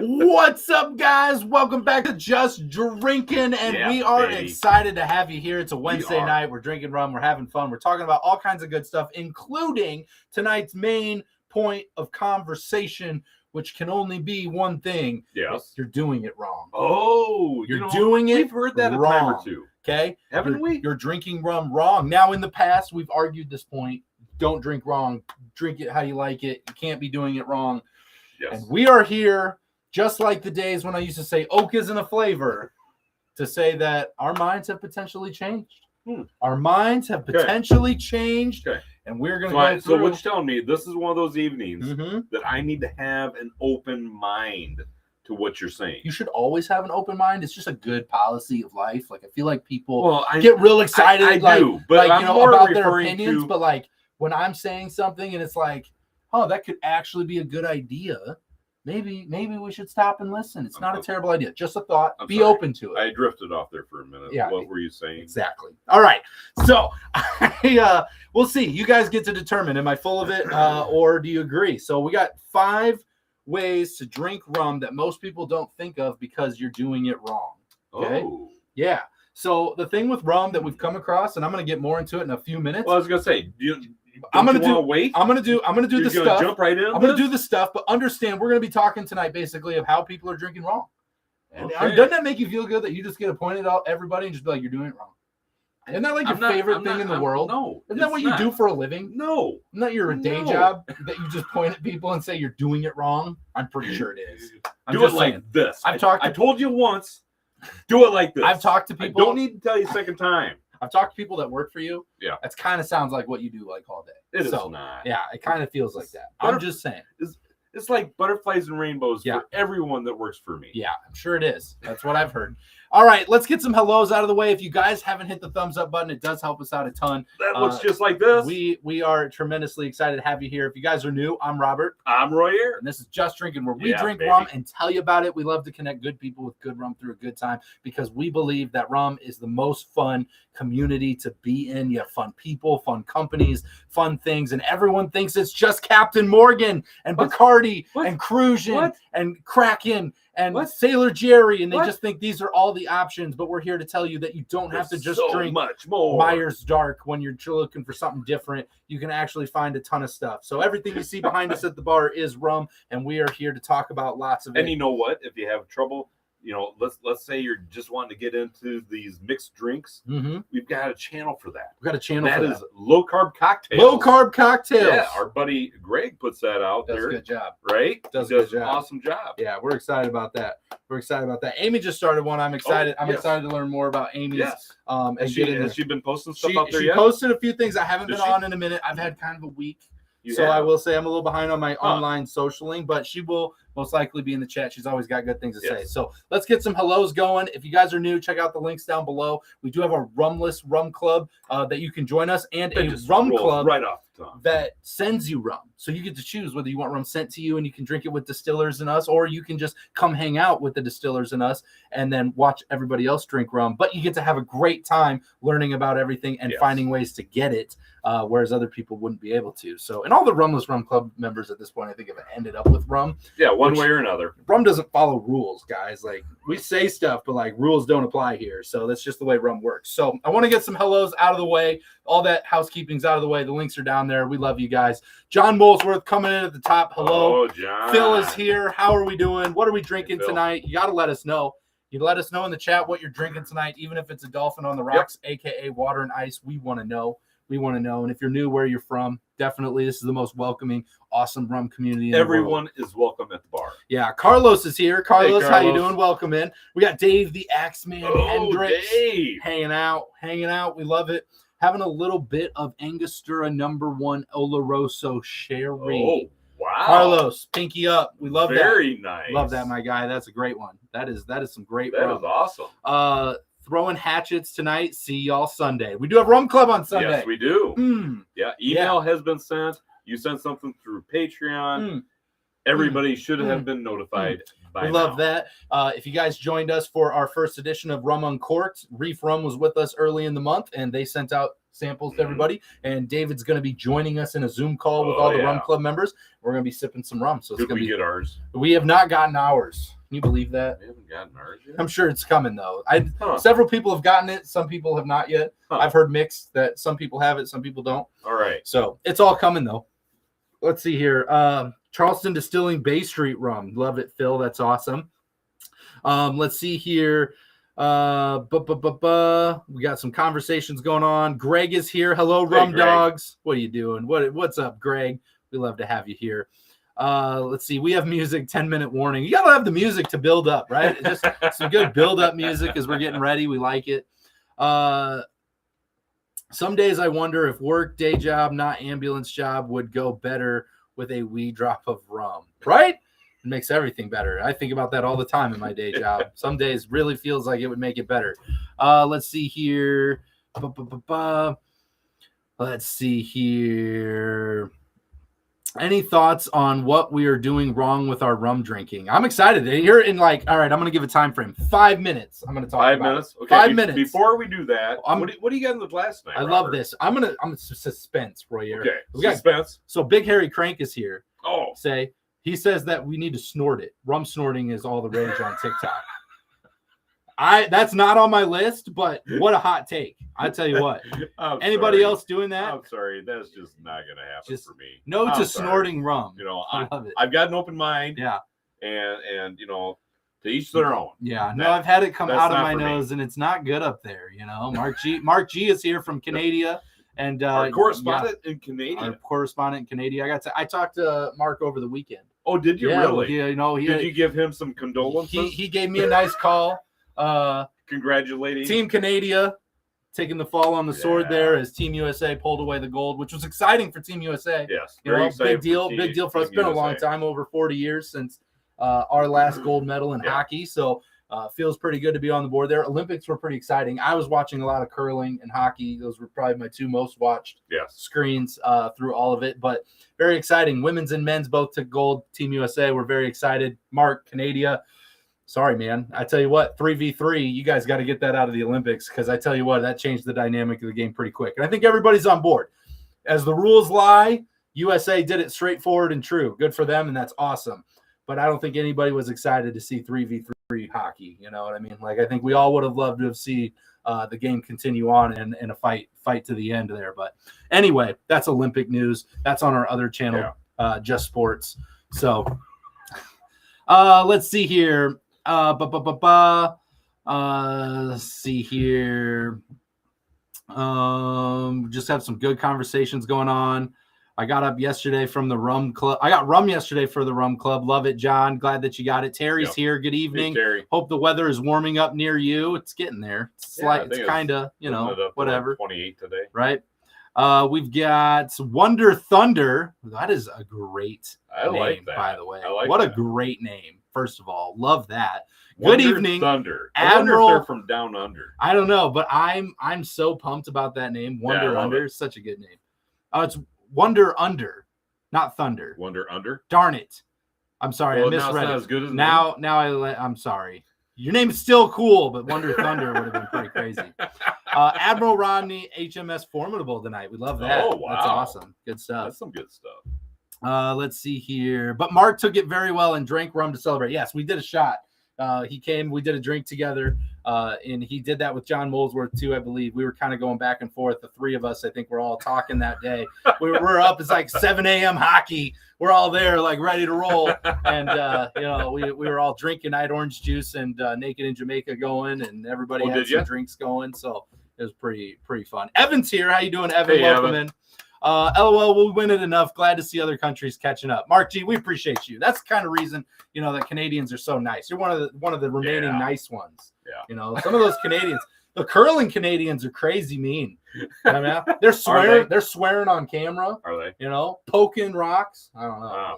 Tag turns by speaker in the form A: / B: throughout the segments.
A: What's up, guys? Welcome back to Just Drinking, and we are excited to have you here. It's a Wednesday night. We're drinking rum. We're having fun. We're talking about all kinds of good stuff, including tonight's main point of conversation, which can only be one thing.
B: Yes.
A: You're doing it wrong.
B: Oh,
A: you're doing it
B: We've heard that
A: wrong.
B: A time or two.
A: Okay?
B: Haven't we?
A: You're drinking rum wrong. Now, in the past, we've argued this point. Don't drink wrong. Drink it how you like it. You can't be doing it wrong.
B: Yes.
A: And we are here, just like the days when I used to say oak isn't a flavor, to say that our minds have potentially changed. Our minds have potentially changed, and we're going to go through.
B: So what you're telling me, this is one of those evenings that I need to have an open mind to what you're saying.
A: You should always have an open mind. It's just a good policy of life. Like, I feel like people get real excited
B: I do, but
A: like, about their opinions, but like when I'm saying something and it's like, oh, that could actually be a good idea. Maybe we should stop and listen. It's not a terrible idea. Just a thought. Be open to it.
B: I drifted off there for a minute.
A: Yeah.
B: What were you saying?
A: Exactly. All right. So we'll see. You guys get to determine, am I full of it or do you agree? So we got 5 ways to drink rum that most people don't think of because you're doing it wrong. Okay?
B: Oh.
A: Yeah. So the thing with rum that we've come across, and I'm going to get more into it in a few minutes.
B: Well, I was going to say,
A: I'm gonna do
B: the
A: stuff.
B: Jump right in.
A: I'm gonna do the stuff, but understand we're gonna be talking tonight basically of how people are drinking wrong. And doesn't that make you feel good that you just get to point it out everybody and just be like, you're doing it wrong? Isn't that like your favorite thing in the world?
B: No.
A: Isn't that what you do for a living?
B: No.
A: Isn't that your day job that you just point at people and say you're doing it wrong? I'm pretty sure it is.
B: Do it like this. I told you once. Do it like this.
A: I've talked to people.
B: I don't need to tell you a second time.
A: I've talked to people that work for you.
B: Yeah.
A: That kind of sounds like what you do like all day.
B: It is not.
A: Yeah, it kind of feels like that. I'm just saying.
B: It's like butterflies and rainbows for everyone that works for me.
A: Yeah, I'm sure it is. That's what I've heard. All right, let's get some hellos out of the way. If you guys haven't hit the thumbs up button, it does help us out a ton.
B: That looks just like this.
A: We are tremendously excited to have you here. If you guys are new, I'm Robert.
B: I'm Roy here.
A: And this is Just Drinking, where we drink rum and tell you about it. We love to connect good people with good rum through a good time because we believe that rum is the most fun community to be in. You have fun people, fun companies, fun things, and everyone thinks it's just Captain Morgan and Bacardi and Cruisin' and Kraken and Sailor Jerry, and they just think these are all the options, but we're here to tell you that you don't have to just drink
B: much more
A: Myers Dark when you're looking for something different. You can actually find a ton of stuff. So everything you see behind us at the bar is rum, and we are here to talk about lots of it.
B: And you know what? If you have trouble, let's say you're just wanting to get into these mixed drinks, we've got a channel for that.
A: We've got a channel for that.
B: That is low carb cocktails.
A: Low carb cocktails.
B: Yeah, our buddy Greg puts that out there.
A: Does a good job.
B: Right?
A: Does a good job.
B: Awesome job.
A: Yeah, we're excited about that. Amy just started one. I'm excited. I'm excited to learn more about Amy's.
B: Yes.
A: Has
B: she been posting stuff out there yet?
A: She posted a few things. I haven't been on in a minute. I've had kind of a week. I will say I'm a little behind on my online socialing, but she will most likely be in the chat. She's always got good things to say. So let's get some hellos going. If you guys are new, check out the links down below. We do have a rumless rum club that you can join us, and a rum club
B: right off
A: that sends you rum. So you get to choose whether you want rum sent to you and you can drink it with Distillers and us, or you can just come hang out with the Distillers and us and then watch everybody else drink rum. But you get to have a great time learning about everything and finding ways to get it, whereas other people wouldn't be able to. So, and all the Rumless Rum Club members at this point, I think, have ended up with rum.
B: Yeah, one way or another.
A: Rum doesn't follow rules, guys. Like, we say stuff, but like rules don't apply here. So that's just the way rum works. So I want to get some hellos out of the way. All that housekeeping's out of the way. The links are down there. We love you guys. John Molesworth coming in at the top. Hello.
B: Oh, John.
A: Phil is here. How are we doing? What are we drinking tonight? You got to let us know. You let us know in the chat what you're drinking tonight, even if it's a Dolphin on the Rocks, a.k.a. Water and Ice. We want to know. We want to know. And if you're new, where you're from, definitely this is the most welcoming, awesome rum community in
B: Everyone
A: the world.
B: is welcome at the bar.
A: Yeah, Carlos is here. Carlos,
B: hey,
A: how you doing? Welcome in. We got Dave the Axeman Hendricks
B: Dave.
A: hanging out. We love it. Having a little bit of Angostura #1 Oloroso Sherry.
B: Oh, wow.
A: Carlos, pinky up. We love that.
B: Very nice.
A: Love that, my guy. That's a great one. That is some great
B: That
A: rum.
B: is awesome.
A: Throwing hatchets tonight. See y'all Sunday. We do have Rum Club on Sunday.
B: Yes, we do. Yeah, email has been sent. You sent something through Patreon. Everybody should have been notified by
A: We love that. If you guys joined us for our first edition of Rum Uncorked, Reef Rum was with us early in the month, and they sent out samples to everybody. And David's going to be joining us in a Zoom call with all the Rum Club members. We're going to be sipping some rum. So it's
B: Did
A: going to
B: we get ours?
A: We have not gotten ours. Can you believe that?
B: We haven't gotten ours yet.
A: I'm sure it's coming, though. Several people have gotten it. Some people have not yet. I've heard mixed that some people have it, some people don't.
B: All right.
A: So it's all coming, though. Let's see here. Charleston Distilling Bay Street Rum. Love it, Phil. That's awesome. Let's see here. We got some conversations going on. Greg is here. Hello, Rum Dogs. What are you doing? What's up, Greg? We love to have you here. Let's see. We have music, 10-minute warning. You got to have the music to build up, right? Just some good build-up music as we're getting ready. We like it. Some days I wonder if work, day job, not ambulance job would go better with a wee drop of rum, right? It makes everything better. I think about that all the time in my day job. Some days really feels like it would make it better. Let's see here. Let's see here. Any thoughts on what we are doing wrong with our rum drinking? I'm excited. You're in all right, I'm going to give a time frame. 5 minutes. I'm going to talk
B: 5
A: about
B: minutes?
A: It.
B: Okay.
A: 5 minutes.
B: Before we do that, what do you got in the glass tonight,
A: I love this. I'm suspense, Roy.
B: Okay.
A: Suspense. So Big Harry Crank is here.
B: Oh.
A: He says that we need to snort it. Rum snorting is all the rage on TikTok. That's not on my list, but what a hot take. I tell you what. Anybody else doing that?
B: I'm sorry. That's just not going to happen for me.
A: No to snorting rum.
B: I love it. I've got an open mind.
A: Yeah.
B: And to each their own.
A: Yeah. No, I've had it come out of my nose, and it's not good up there. Mark G is here from Canada. And
B: our correspondent in Canada.
A: I talked to Mark over the weekend.
B: Oh, did you really?
A: Yeah,
B: did you give him some condolences?
A: He gave me a nice call.
B: Congratulating
A: Team Canada taking the fall on the sword there as Team USA pulled away the gold, which was exciting for Team USA.
B: Yes,
A: big deal for us. It's been a long time, over 40 years since our last gold medal in hockey. So feels pretty good to be on the board there. Olympics were pretty exciting. I was watching a lot of curling and hockey. Those were probably my two most watched screens through all of it. But very exciting. Women's and men's both took gold. Team USA, we're very excited. Mark, Canada. Sorry, man. I tell you what, 3v3, you guys got to get that out of the Olympics, because I tell you what, that changed the dynamic of the game pretty quick. And I think everybody's on board. As the rules lie, USA did it straightforward and true. Good for them, and that's awesome. But I don't think anybody was excited to see 3v3 hockey. You know what I mean? I think we all would have loved to have seen the game continue on and a fight to the end there. But anyway, that's Olympic news. That's on our other channel, Just Sports. So let's see here. Let's see here. Just have some good conversations going on. I got up yesterday from the Rum Club. I got rum yesterday for the Rum Club. Love it, John. Glad that you got it. Terry's here. Good evening.
B: Hey,
A: hope the weather is warming up near you. It's getting there. It's kind of, whatever.
B: 28 today.
A: Right. We've got Wonder Thunder. That is a great name,
B: like that.
A: By the way.
B: What
A: a great name. First of all, love that. Good evening,
B: Thunder.
A: Admiral.
B: I wonder if they're from down under.
A: I don't know, but I'm so pumped about that name. Wonder Thunder, such a good name. It's Wonder Under, not Thunder.
B: Wonder Under.
A: Darn it! I'm sorry, I misread
B: now it's not
A: it.
B: as good as
A: now. I'm sorry. Your name is still cool, but Wonder Thunder would have been pretty crazy. Admiral Rodney, HMS Formidable tonight. We love that.
B: Oh, wow.
A: That's awesome. Good stuff.
B: That's some good stuff.
A: Let's see here. But Mark took it very well and drank rum to celebrate. Yes, we did a shot. He came, we did a drink together, and he did that with John Molesworth too, I believe. We were kind of going back and forth. The three of us, I think, we're all talking that day. We're up. It's like 7 a.m. hockey. We're all there, like ready to roll. And we were all drinking. I had orange juice and Naked in Jamaica going, and everybody had some drinks going. So it was pretty fun. Evan's here. How you doing, Evan?
B: Hey,
A: Welcome
B: Evan.
A: in. LOL, we'll win it enough. Glad to see other countries catching up. Mark G, we appreciate you. That's the kind of reason, that Canadians are so nice. You're one of the remaining nice ones.
B: Yeah.
A: Some of those Canadians, the curling Canadians are crazy mean. They're swearing. They're swearing on camera.
B: Are they?
A: Poking rocks. I don't know.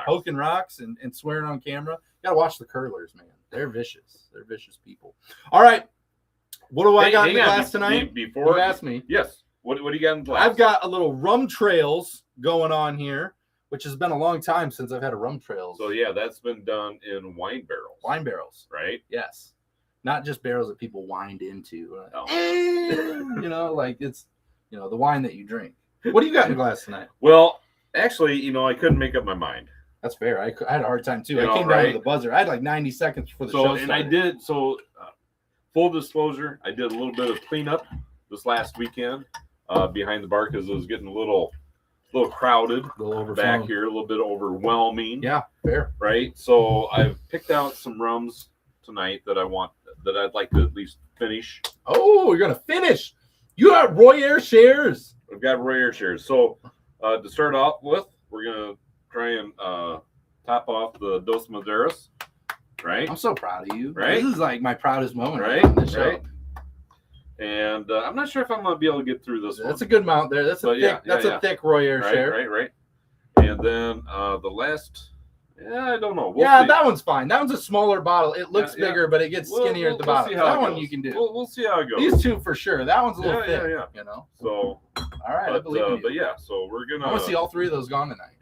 B: Poking
A: rocks and swearing on camera. You gotta watch the curlers, man. They're vicious. They're vicious people. All right. What do I got in the glass tonight?
B: Before
A: you ask me.
B: Yes. What do you got in the glass?
A: I've got a little rum trails going on here, which has been a long time since I've had a rum trails.
B: So yeah, that's been done in wine barrels.
A: Wine barrels,
B: right?
A: Yes, not just barrels that people wind into. Like it's the wine that you drink. What do you got in the glass tonight?
B: Well, actually, I couldn't make up my mind.
A: That's fair. I had a hard time too. I came down to the buzzer. I had like 90 seconds before the show started.
B: And I did. So, full disclosure, I did a little bit of cleanup this last weekend. Behind the bar because it was getting a little crowded, a little back here, a little bit overwhelming.
A: Yeah, fair.
B: Right. So I've picked out some rums tonight that I'd like to at least finish.
A: Oh, you're gonna finish. You got Roy shares.
B: I've got Roy shares. So to start off with, we're gonna try and top off the Dos Madeiras. Right.
A: I'm so proud of you.
B: Right.
A: This is like my proudest moment.
B: Right.
A: On this show.
B: Right. And I'm not sure if I'm going to be able to get through this one.
A: That's a good amount there. That's a thick Roy share.
B: Right. And then the last, I don't know. We'll see.
A: That one's fine. That one's a smaller bottle. It looks bigger, but it gets skinnier at the bottom. That one you can do.
B: We'll see how it goes.
A: These two for sure. That one's a little thick.
B: Yeah.
A: So, all right. I believe in you.
B: But yeah, so we're gonna.
A: I want to see all three of those gone tonight.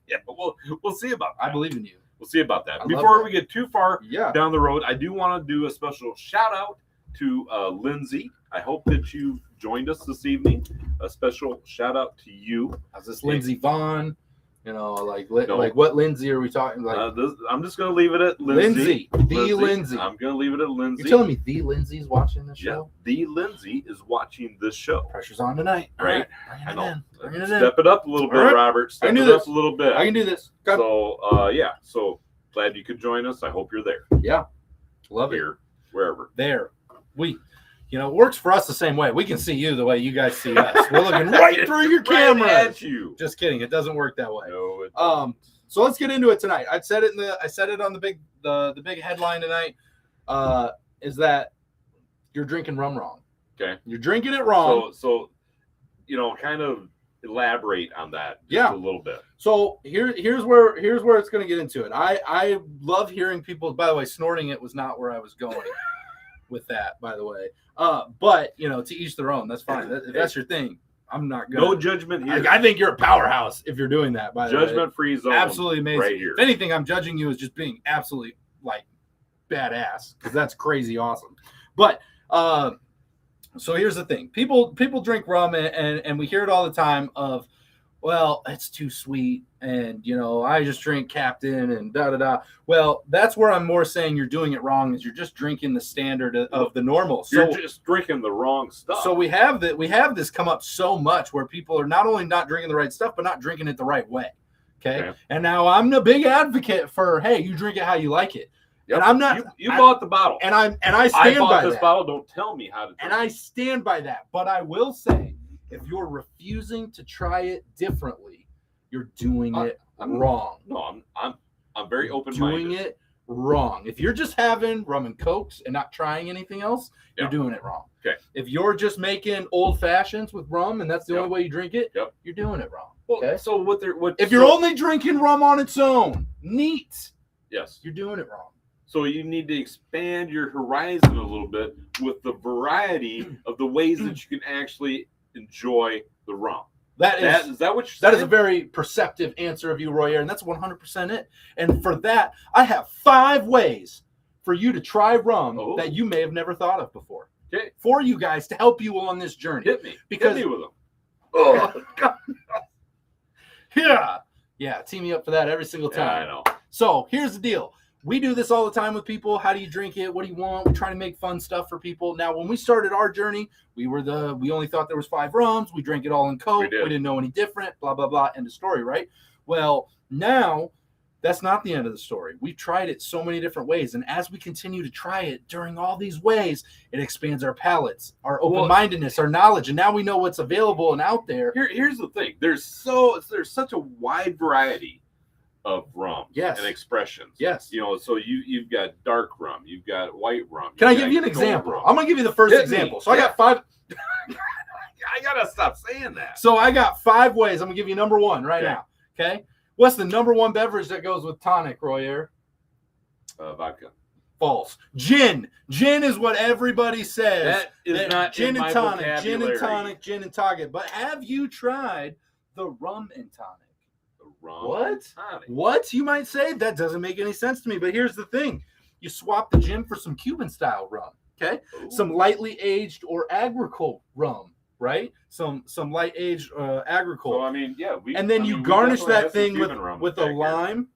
B: Yeah, but we'll see about that.
A: I believe in you.
B: We'll see about that. Before we get too far down the road, I do want to do a special shout out to Lindsay. I hope that you joined us this evening. A special shout out to you.
A: How's this Lindsay Vaughn? Like what Lindsay are we talking about?
B: I'm just going to leave it at Lindsay.
A: Lindsay.
B: I'm going to leave it at Lindsay.
A: You're telling me the Lindsay's watching this show?
B: Yeah, the Lindsay is watching this show.
A: Pressure's on tonight.
B: Right?
A: I know.
B: Step it up a little bit, Robert. Step it up a little bit.
A: I can do this.
B: So, So glad you could join us. I hope you're there.
A: Yeah. Love it.
B: Here, wherever.
A: There. It works for us the same way. We can see you the way you guys see us. We're looking right through your camera.
B: Right at you.
A: Just kidding. It doesn't work that way.
B: No, it doesn't.
A: So let's get into it tonight. I said it on the big headline tonight. Is that you're drinking rum wrong.
B: Okay.
A: You're drinking it wrong.
B: So kind of elaborate on that just a little bit.
A: So here's where it's going to get into it. I love hearing people. By the way, snorting it was not where I was going with that. By the way, but to each their own. That's fine. If that's your thing, I'm not gonna.
B: No judgment here.
A: I think you're a powerhouse if you're doing that. By the way,
B: judgment-free zone.
A: Absolutely amazing.
B: Right here.
A: If anything, I'm judging you as just being absolutely badass because that's crazy awesome. But so here's the thing: people drink rum and we hear it all the time of, well, it's too sweet, and I just drink Captain and da da da. Well, that's where I'm more saying you're doing it wrong. Is you're just drinking the standard of the normal.
B: You're just drinking the wrong stuff.
A: So we have this come up so much where people are not only not drinking the right stuff, but not drinking it the right way. Okay. And now I'm the big advocate for, hey, you drink it how you like it.
B: Yep.
A: And I'm not.
B: You bought the bottle,
A: and I stand by
B: this bottle. Don't tell me how to drink.
A: And I stand by that. But I will say, if you're refusing to try it differently, you're doing it wrong.
B: No, I'm very open-minded.
A: Doing it wrong. If you're just having rum and cokes and not trying anything else, you're doing it wrong.
B: Okay.
A: If you're just making old fashions with rum and that's the only way you drink it, you're doing it wrong. Okay.
B: Well, so
A: if you're only drinking rum on its own, neat.
B: Yes.
A: You're doing it wrong.
B: So you need to expand your horizon a little bit with the variety of the ways that you can actually enjoy the rum.
A: Is
B: that what you're saying?
A: That is a very perceptive answer of you, Royer, and that's 100% it. And for that, I have 5 ways for you to try rum that you may have never thought of before.
B: Okay.
A: For you guys to help you on this journey.
B: Hit me with them.
A: Oh, God. Yeah, team me up for that every single time.
B: Yeah, I know.
A: So here's the deal. We do this all the time with people. How do you drink it? What do you want? We try to make fun stuff for people. Now, when we started our journey, we only thought there was 5 rums. We drank it all in Coke. We didn't know any different. Blah, blah, blah. End of story, right? Well, now that's not the end of the story. We've tried it so many different ways. And as we continue to try it during all these ways, it expands our palates, our open-mindedness, our knowledge. And now we know what's available and out there.
B: Here's the thing. There's such a wide variety of rum and expressions.
A: Yes.
B: So you've got dark rum, you've got white rum.
A: Can I give you an example? Rum. I'm going to give you the first example. So I got 5.
B: I got to stop saying that.
A: So I got 5 ways. I'm going to give you number 1 now. Okay. What's the number 1 beverage that goes with tonic, Royer?
B: Vodka.
A: False. Gin. Gin is what everybody says.
B: That is not
A: gin
B: in my
A: and tonic.
B: vocabulary.
A: Gin and tonic. Gin and tonic. But have you tried the rum and tonic? What? You might say that doesn't make any sense to me. But here's the thing: you swap the gin for some Cuban style rum. Okay, some lightly aged or agricole rum. Right, some light aged agricole.
B: So I mean,
A: and then you garnish that thing with a lime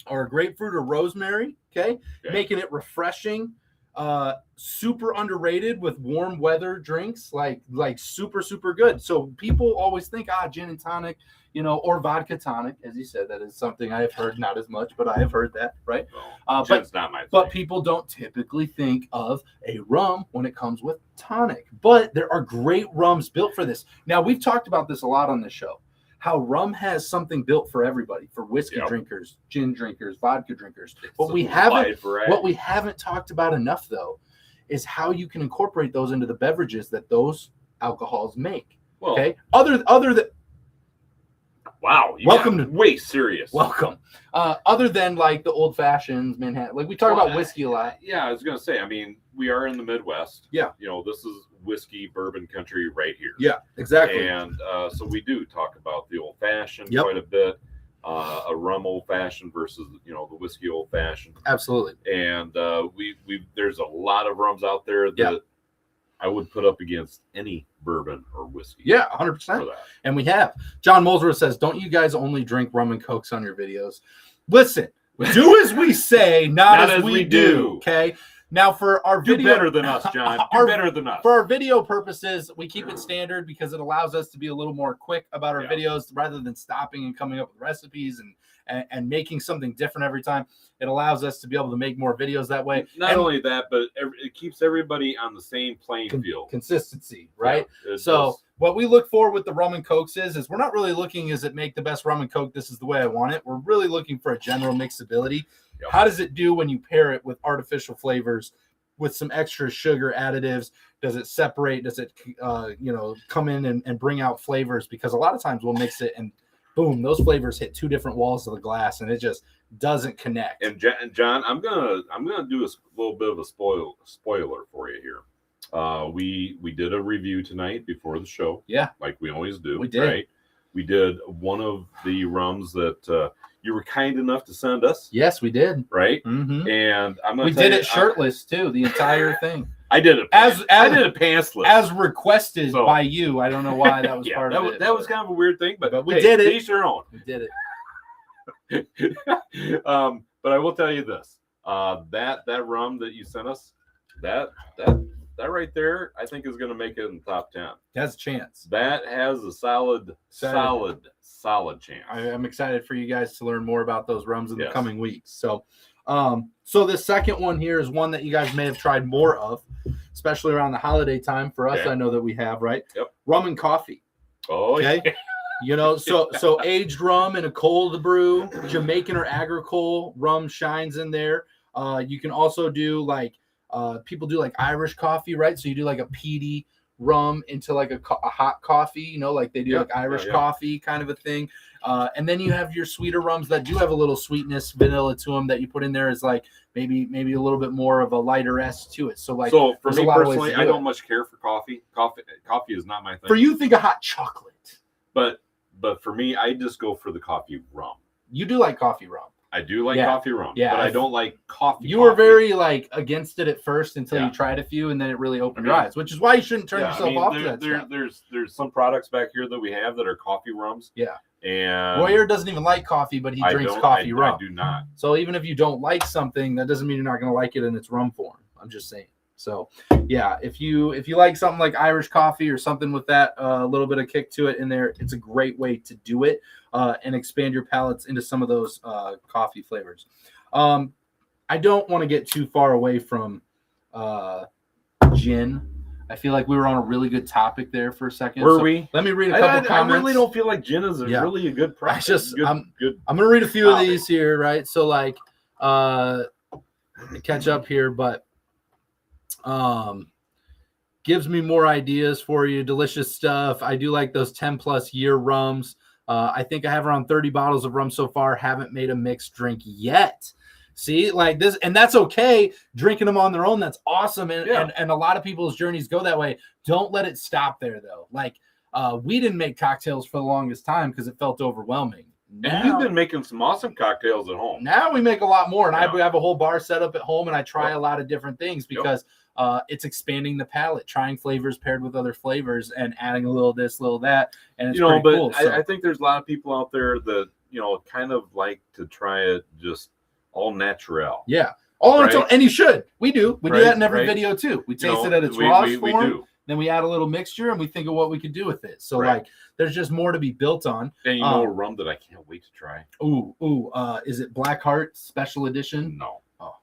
A: or a grapefruit or rosemary. Okay, making it refreshing. Super underrated with warm weather drinks, like super good. So people always think gin and tonic, or vodka tonic, as you said. That is something I have heard, not as much, but I have heard that, right?
B: Gin's not my thing.
A: But people don't typically think of a rum when it comes with tonic. But there are great rums built for this. Now, we've talked about this a lot on the show. How rum has something built for everybody, for whiskey drinkers, gin drinkers, vodka drinkers. What we haven't talked about enough, though, is how you can incorporate those into the beverages that those alcohols make.
B: Well,
A: okay. Other than
B: wow, way serious.
A: Welcome. Other than like the old fashions, Manhattan, like we talk about whiskey a lot.
B: Yeah, I was gonna say. I mean, we are in the Midwest.
A: Yeah.
B: This is whiskey bourbon country right here.
A: Yeah, exactly.
B: And so we do talk about the old fashioned quite a bit. A rum old fashioned versus the whiskey old fashioned.
A: Absolutely.
B: And we there's a lot of rums out there that I would put up against any bourbon or whiskey.
A: Yeah, 100%. And we have. John Molesworth says, "Don't you guys only drink rum and cokes on your videos?" Listen, do as we say, not as we do. Okay. Now, for our video,
B: do better than us, John. Do better than us.
A: For our video purposes, we keep it standard because it allows us to be a little more quick about our videos rather than stopping and coming up with recipes and making something different every time. It allows us to be able to make more videos that way.
B: Not only that, but it keeps everybody on the same playing field.
A: Consistency, right?
B: Yeah,
A: so what we look for with the rum and cokes is we're not really looking, is it make the best rum and coke? This is the way I want it. We're really looking for a general mixability. Yep. How does it do when you pair it with artificial flavors, with some extra sugar additives? Does it separate? Does it, come in and bring out flavors? Because a lot of times we'll mix it and boom, those flavors hit 2 different walls of the glass and it just doesn't connect.
B: And John, I'm gonna do a little bit of a spoiler for you here. We did a review tonight before the show.
A: Yeah,
B: like we always do.
A: We did.
B: Right? We did one of the rums that you were kind enough to send us.
A: Yes, we did.
B: Right.
A: Mm-hmm.
B: And
A: we did it shirtless too, the entire thing.
B: I did it pantsless
A: as requested by you. I don't know why that was part of it.
B: That was kind of a weird thing, but
A: we did it.
B: Each their own.
A: We did it.
B: But I will tell you this: that rum that you sent us, that right there, I think is going to make it in the top 10.
A: Has a chance.
B: That has a solid chance.
A: I'm excited for you guys to learn more about those rums in the coming weeks. So the second one here is one that you guys may have tried more of, especially around the holiday time. For us, I know that we have, right?
B: Yep.
A: Rum and coffee.
B: Oh,
A: okay. Yeah. So aged rum in a cold brew, Jamaican or agricole rum shines in there. You can also do people do like Irish coffee, right? So you do like a peaty rum into like a hot coffee, like they do like Irish coffee kind of a thing. And then you have your sweeter rums that do have a little sweetness, vanilla to them that you put in there is like maybe a little bit more of a lighter S to it. So
B: for me personally, I don't much care for coffee. Coffee is not my thing.
A: For you, think of hot chocolate.
B: But for me, I just go for the coffee rum.
A: You do like coffee rum.
B: I do like coffee rum,
A: yeah,
B: but I don't like coffee.
A: You were very like against it at first until you tried a few, and then it really opened your eyes, which is why you shouldn't turn yourself off to that stuff.
B: There's some products back here that we have that are coffee rums.
A: Yeah.
B: And
A: Royer doesn't even like coffee, but he drinks coffee rum.
B: I do not.
A: So even if you don't like something, that doesn't mean you're not going to like it in its rum form. I'm just saying. So yeah, if you like something like Irish coffee or something with that little bit of kick to it in there, it's a great way to do it and expand your palates into some of those coffee flavors. I don't want to get too far away from gin. I feel like we were on a really good topic there for a second.
B: Were we?
A: Let me read a couple comments.
B: I really don't feel like gin is really a good price.
A: I'm going to read a few of these here, right? So like catch up here, but gives me more ideas for you. Delicious stuff. I do like those 10 plus year rums. I think I have around 30 bottles of rum so far. Haven't made a mixed drink yet. See, like this, and that's okay. Drinking them on their own, that's awesome. And a lot of people's journeys go that way. Don't let it stop there, though. Like, we didn't make cocktails for the longest time because it felt overwhelming.
B: And you've been making some awesome cocktails at home.
A: Now we make a lot more, and I have a whole bar set up at home, and I try a lot of different things because it's expanding the palate, trying flavors paired with other flavors, and adding a little this, little that, and it's pretty cool.
B: I think there's a lot of people out there that kind of like to try it just all natural.
A: Yeah. And you should. We do. We do that in every video too. We taste it at its raw form. We do. Then we add a little mixture and we think of what we could do with it. So like there's just more to be built on.
B: And a rum that I can't wait to try.
A: Is it Black Heart Special Edition?
B: No. Oh.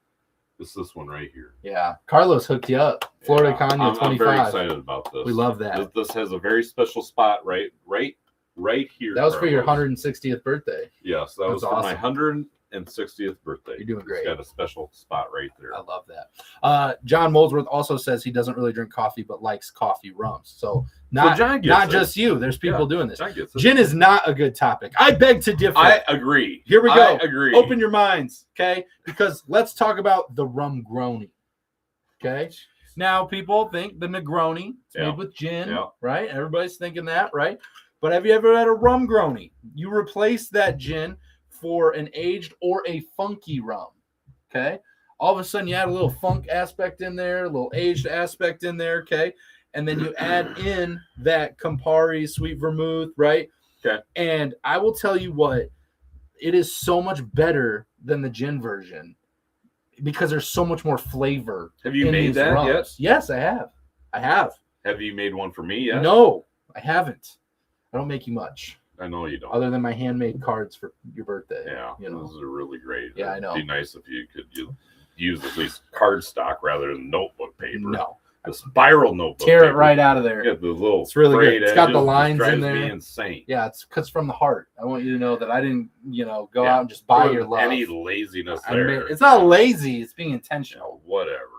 B: It's this one right here.
A: Yeah. Carlos hooked you up. Florida Cognac 25.
B: I'm very excited about this.
A: We love that.
B: This has a very special spot right here.
A: That was for your 160th birthday.
B: Yes, that was for my 160th birthday.
A: You're doing great.
B: It's got a special spot right there.
A: I love that. John Molesworth also says he doesn't really drink coffee, but likes coffee rums. So not just you. There's people doing this. Gin is not a good topic. I beg to differ.
B: I agree.
A: Here we go.
B: I agree.
A: Open your minds, okay? Because let's talk about the rum groni. Okay. Now people think the Negroni is made with gin, right? Everybody's thinking that, right? But have you ever had a rum groni? You replace that gin for an aged or a funky rum, okay? All of a sudden, you add a little funk aspect in there, a little aged aspect in there, okay? And then you add in that Campari sweet vermouth, right?
B: Okay.
A: And I will tell you what, it is so much better than the gin version because there's so much more flavor.
B: Have you made that yet?
A: Yes, I have.
B: Have you made one for me yet?
A: No, I haven't. I don't make you much.
B: I know you don't.
A: Other than my handmade cards for your birthday.
B: Yeah, those are really great.
A: Yeah, I know.
B: It'd be nice if you could use at least cardstock rather than notebook paper.
A: No.
B: The spiral notebook
A: Tear
B: paper.
A: It right out of there.
B: Yeah, the little
A: it's really good. It's got the lines in there.
B: Me insane.
A: Yeah, it's from the heart. I want you to know that I didn't, go out and just buy your love.
B: Any laziness there.
A: It's not lazy. It's being intentional.
B: Whatever.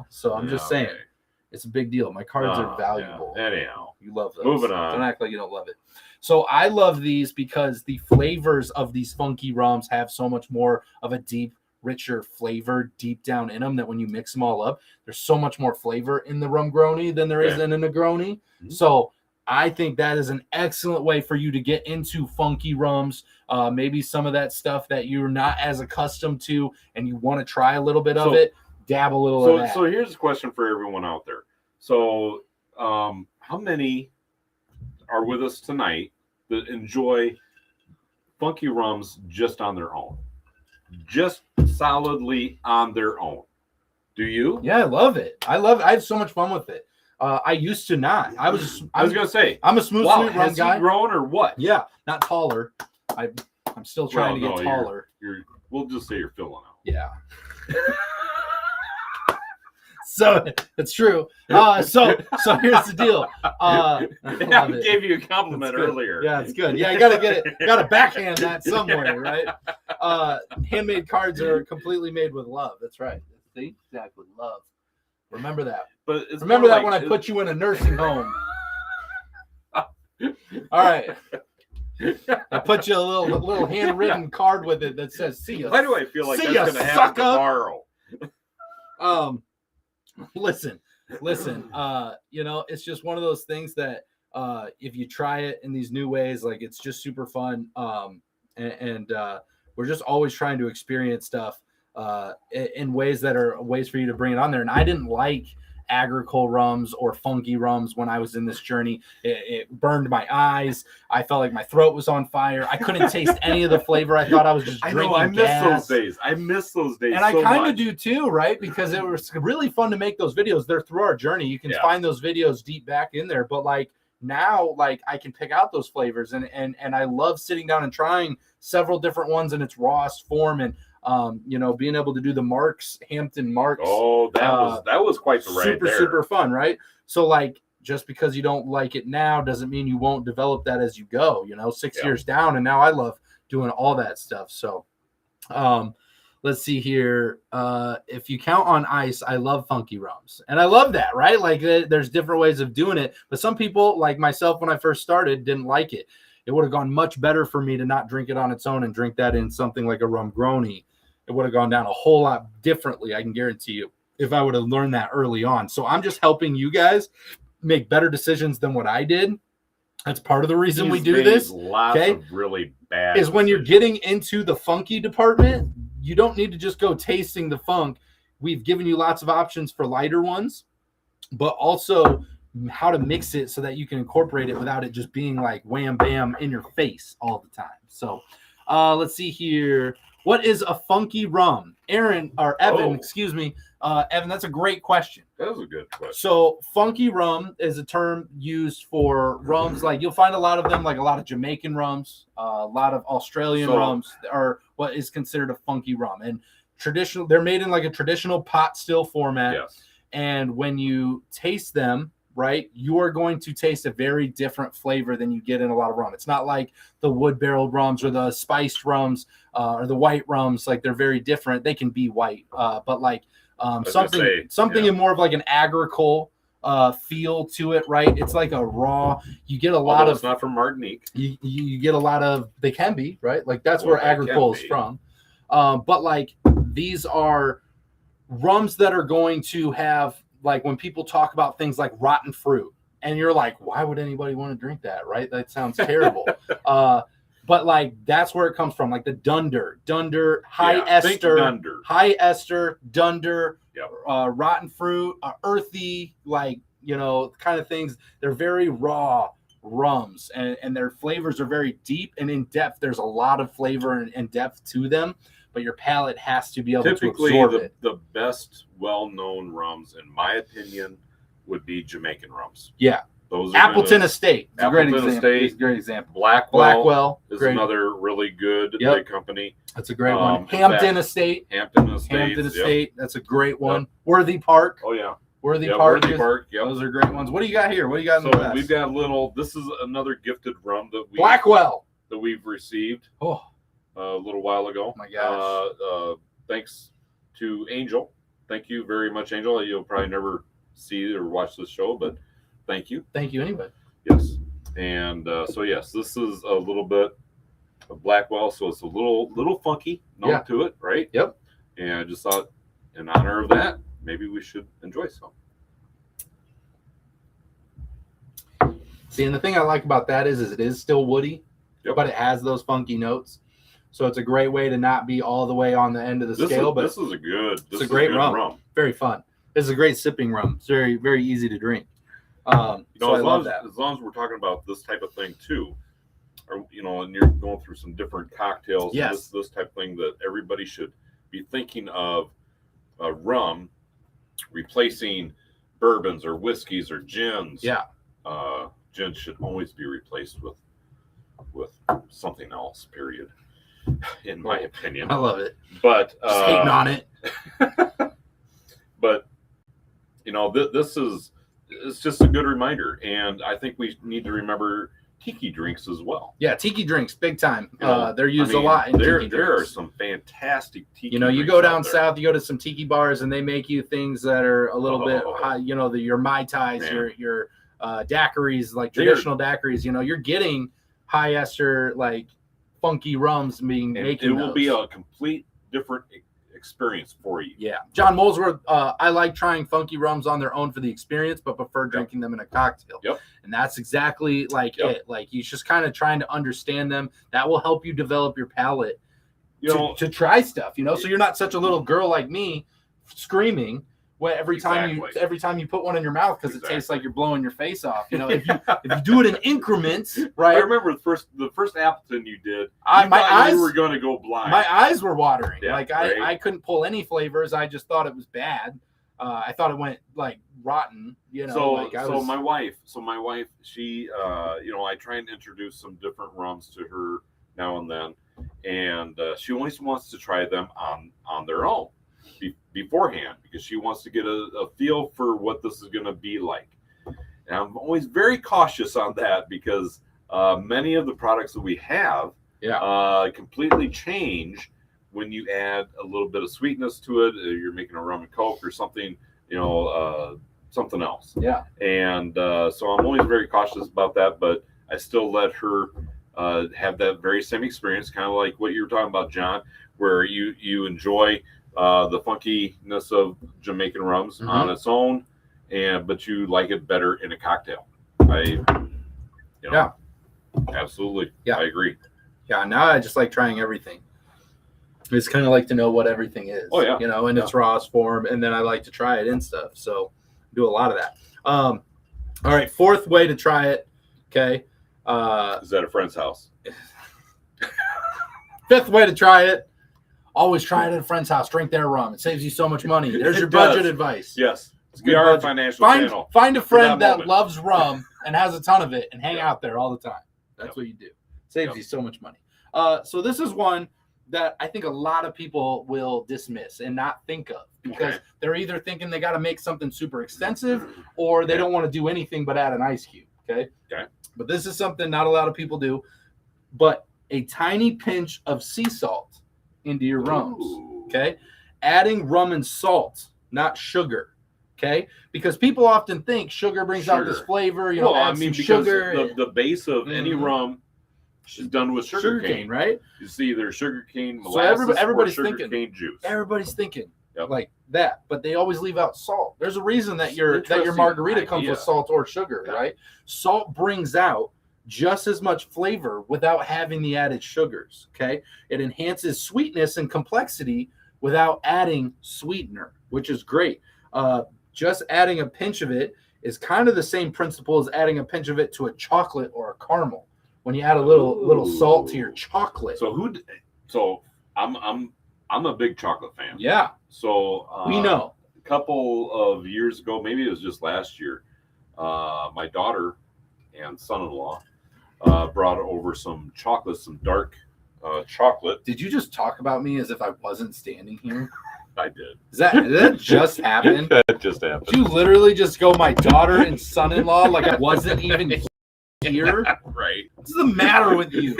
A: So I'm just saying. It's a big deal. My cards are valuable.
B: Yeah. Anyhow.
A: You love those.
B: Moving on.
A: Don't act like you don't love it. So I love these because the flavors of these funky rums have so much more of a deep, richer flavor deep down in them that when you mix them all up, there's so much more flavor in the rum groni than there is in a Negroni. Mm-hmm. So I think that is an excellent way for you to get into funky rums, maybe some of that stuff that you're not as accustomed to and you want to try a little bit of it, dab a little of that.
B: So here's a question for everyone out there. So how many are with us tonight that enjoy funky rums just on their own? Just solidly on their own. Do you?
A: Yeah, I love it. I have so much fun with it. I used to not. I was
B: gonna say
A: I'm a smooth sweet rum guy.
B: Has he grown or what?
A: Yeah, not taller. I'm still trying to get taller.
B: We'll just say you're filling out.
A: Yeah. So it's true. So here's the deal.
B: I gave you a compliment earlier.
A: Yeah, it's good. Yeah, you gotta get it. Gotta backhand that somewhere, right? Handmade cards are completely made with love. That's right. See, exactly, love. Remember that.
B: But
A: remember that when I put you in a nursing home. All right. I put you a little handwritten card with it that says "See ya."
B: Why do I feel like that's going to happen tomorrow?
A: Listen. It's just one of those things that if you try it in these new ways, like it's just super fun. And we're just always trying to experience stuff in ways that are ways for you to bring it on there. And I didn't like agricole rums or funky rums when I was in this journey. It burned my eyes. I felt like my throat was on fire. I couldn't taste any of the flavor. I thought I was just drinking
B: I miss
A: gas.
B: those days. I miss those days.
A: And I kind of do too, right? Because it was really fun to make those videos. They're through our journey. You can find those videos deep back in there. But like now, like I can pick out those flavors, and I love sitting down and trying several different ones in its rawest form, and being able to do the Hampton Marks.
B: Oh, that was quite the ride.
A: Super fun, right? So like, just because you don't like it now doesn't mean you won't develop that as you go. 6 years down, and now I love doing all that stuff. So, let's see here. If you count on ice, I love funky rums, and I love that, right? Like, there's different ways of doing it, but some people, like myself, when I first started, didn't like it. It would have gone much better for me to not drink it on its own and drink that in something like a rum grony. It would have gone down a whole lot differently, I can guarantee you, if I would have learned that early on. So I'm just helping you guys make better decisions than what I did. That's part of the reason we do this.
B: Lots of really bad
A: is when you're getting into the funky department, you don't need to just go tasting the funk. We've given you lots of options for lighter ones, but also how to mix it so that you can incorporate it without it just being like wham bam in your face all the time. So let's see here. What is a funky rum? Evan, excuse me. Evan, that's a great question.
B: That was a good question.
A: So funky rum is a term used for rums. Like you'll find a lot of them, like a lot of Jamaican rums, a lot of Australian rums are what is considered a funky rum. And they're made in like a traditional pot still format.
B: Yes.
A: And when you taste them, right, you are going to taste a very different flavor than you get in a lot of rum. It's not like the wood-barreled rums or the spiced rums or the white rums. Like they're very different. They can be white, but like something in more of like an agricole feel to it, right? It's like a raw. You get a lot of.
B: It's not from Martinique.
A: You get a lot of. They can be, right? Like that's where agricole is from. But like these are rums that are going to have. Like when people talk about things like rotten fruit, and you're like, why would anybody want to drink that, right? That sounds terrible. But like that's where it comes from, like the dunder, high ester, dunder, rotten fruit, earthy, like kind of things. They're very raw rums, and their flavors are very deep and in depth. There's a lot of flavor and depth to them. But your palate has to be able to absorb it.
B: The best well-known rums, in my opinion, would be Jamaican rums.
A: Yeah.
B: Those are
A: Appleton Estate. It's
B: Appleton
A: a great example.
B: Blackwell is another really good big company.
A: That's a great one. Hampton Estate. That's a great one. Worthy Park.
B: Oh, yeah.
A: Worthy Park.
B: Yep.
A: Those are great ones. What do you got here? What do you got in the glass?
B: We've got this is another gifted rum that we've received.
A: Oh.
B: A little while ago.
A: Oh my gosh.
B: Thanks to Angel. Thank you very much, Angel. You'll probably never see or watch this show, but thank you.
A: Thank you anyway.
B: Yes. And yes, this is a little bit of Blackwell, so it's a little funky to it, right?
A: Yep.
B: And I just thought, in honor of that, maybe we should enjoy some.
A: See, and the thing I like about that is it is still woody, but it has those funky notes. So it's a great way to not be all the way on the end of the scale.
B: This is a
A: great rum. Very fun. This is a great sipping rum. It's very, very easy to drink.
B: As long as we're talking about this type of thing too, or and you're going through some different cocktails,
A: yes,
B: this type of thing that everybody should be thinking of rum replacing bourbons or whiskeys or gins.
A: Yeah.
B: Gin should always be replaced with something else, period. In my opinion.
A: I love it.
B: But
A: just hating on it.
B: But it's just a good reminder, and I think we need to remember tiki drinks as well.
A: Yeah, tiki drinks, big time. They're used a lot in tiki drinks. There
B: are some fantastic tiki
A: you go down south, you go to some tiki bars, and they make you things that are a little bit high, your Mai Tais, your daiquiris, like traditional daiquiris. You're getting high ester, like funky rums being making.
B: It will be a complete different experience for you.
A: Yeah. John Molesworth, I like trying funky rums on their own for the experience, but prefer drinking them in a cocktail.
B: Yep.
A: And that's exactly like it. Like, he's just kind of trying to understand them. That will help you develop your palate to try stuff, so you're not such a little girl like me screaming every time you put one in your mouth because it tastes like you're blowing your face off. If you do it in increments, right?
B: I remember the first Appleton you did. You were going to go blind.
A: My eyes were watering.
B: Yeah,
A: I couldn't pull any flavors. I just thought it was bad. I thought it went like rotten.
B: My wife, she, I try and introduce some different rums to her now and then, and she always wants to try them on their own beforehand because she wants to get a feel for what this is going to be like. And I'm always very cautious on that because many of the products that we have completely change when you add a little bit of sweetness to it. You're making a rum and coke or something, something else.
A: Yeah.
B: And so I'm always very cautious about that, but I still let her have that very same experience, kind of like what you were talking about, John, where you enjoy the funkiness of Jamaican rums on its own, but you like it better in a cocktail. Absolutely. Yeah, I agree.
A: Yeah, now I just like trying everything. It's kind of like to know what everything is.
B: Oh yeah.
A: In its rawest form, and then I like to try it in stuff. So do a lot of that. All right, fourth way to try it. Okay.
B: Is that a friend's house?
A: Fifth way to try it. Always try it at a friend's house. Drink their rum. It saves you so much money. There's your budget advice.
B: Yes. We are a financial channel.
A: Find a friend that loves rum and has a ton of it and hang out there all the time. That's what you do. Saves you so much money. So this is one that I think a lot of people will dismiss and not think of because they're either thinking they got to make something super extensive or they don't want to do anything but add an ice cube. Okay. But this is something not a lot of people do. But a tiny pinch of sea salt into your rums. Okay. Adding rum and salt, not sugar. Okay, because people often think sugar brings out this flavor. Sugar.
B: The base of any rum is done with sugar cane,
A: right?
B: It's either sugar cane, molasses,
A: everybody's
B: or sugar
A: thinking
B: cane juice.
A: Everybody's thinking like that, but they always leave out salt. There's a reason that your margarita comes with salt or sugar, right? Salt brings out just as much flavor without having the added sugars. Okay, it enhances sweetness and complexity without adding sweetener, which is great. Just adding a pinch of it is kind of the same principle as adding a pinch of it to a chocolate or a caramel. When you add a little salt to your chocolate.
B: So I'm a big chocolate fan.
A: Yeah.
B: So
A: we know.
B: A couple of years ago, maybe it was just last year, my daughter and son-in-law brought over some chocolate, some dark chocolate.
A: Did you just talk about me as if I wasn't standing here?
B: I did.
A: Did that just happen?
B: That just happened.
A: Did you literally just go my daughter and son-in-law like I wasn't even here?
B: Right.
A: What's the matter with you?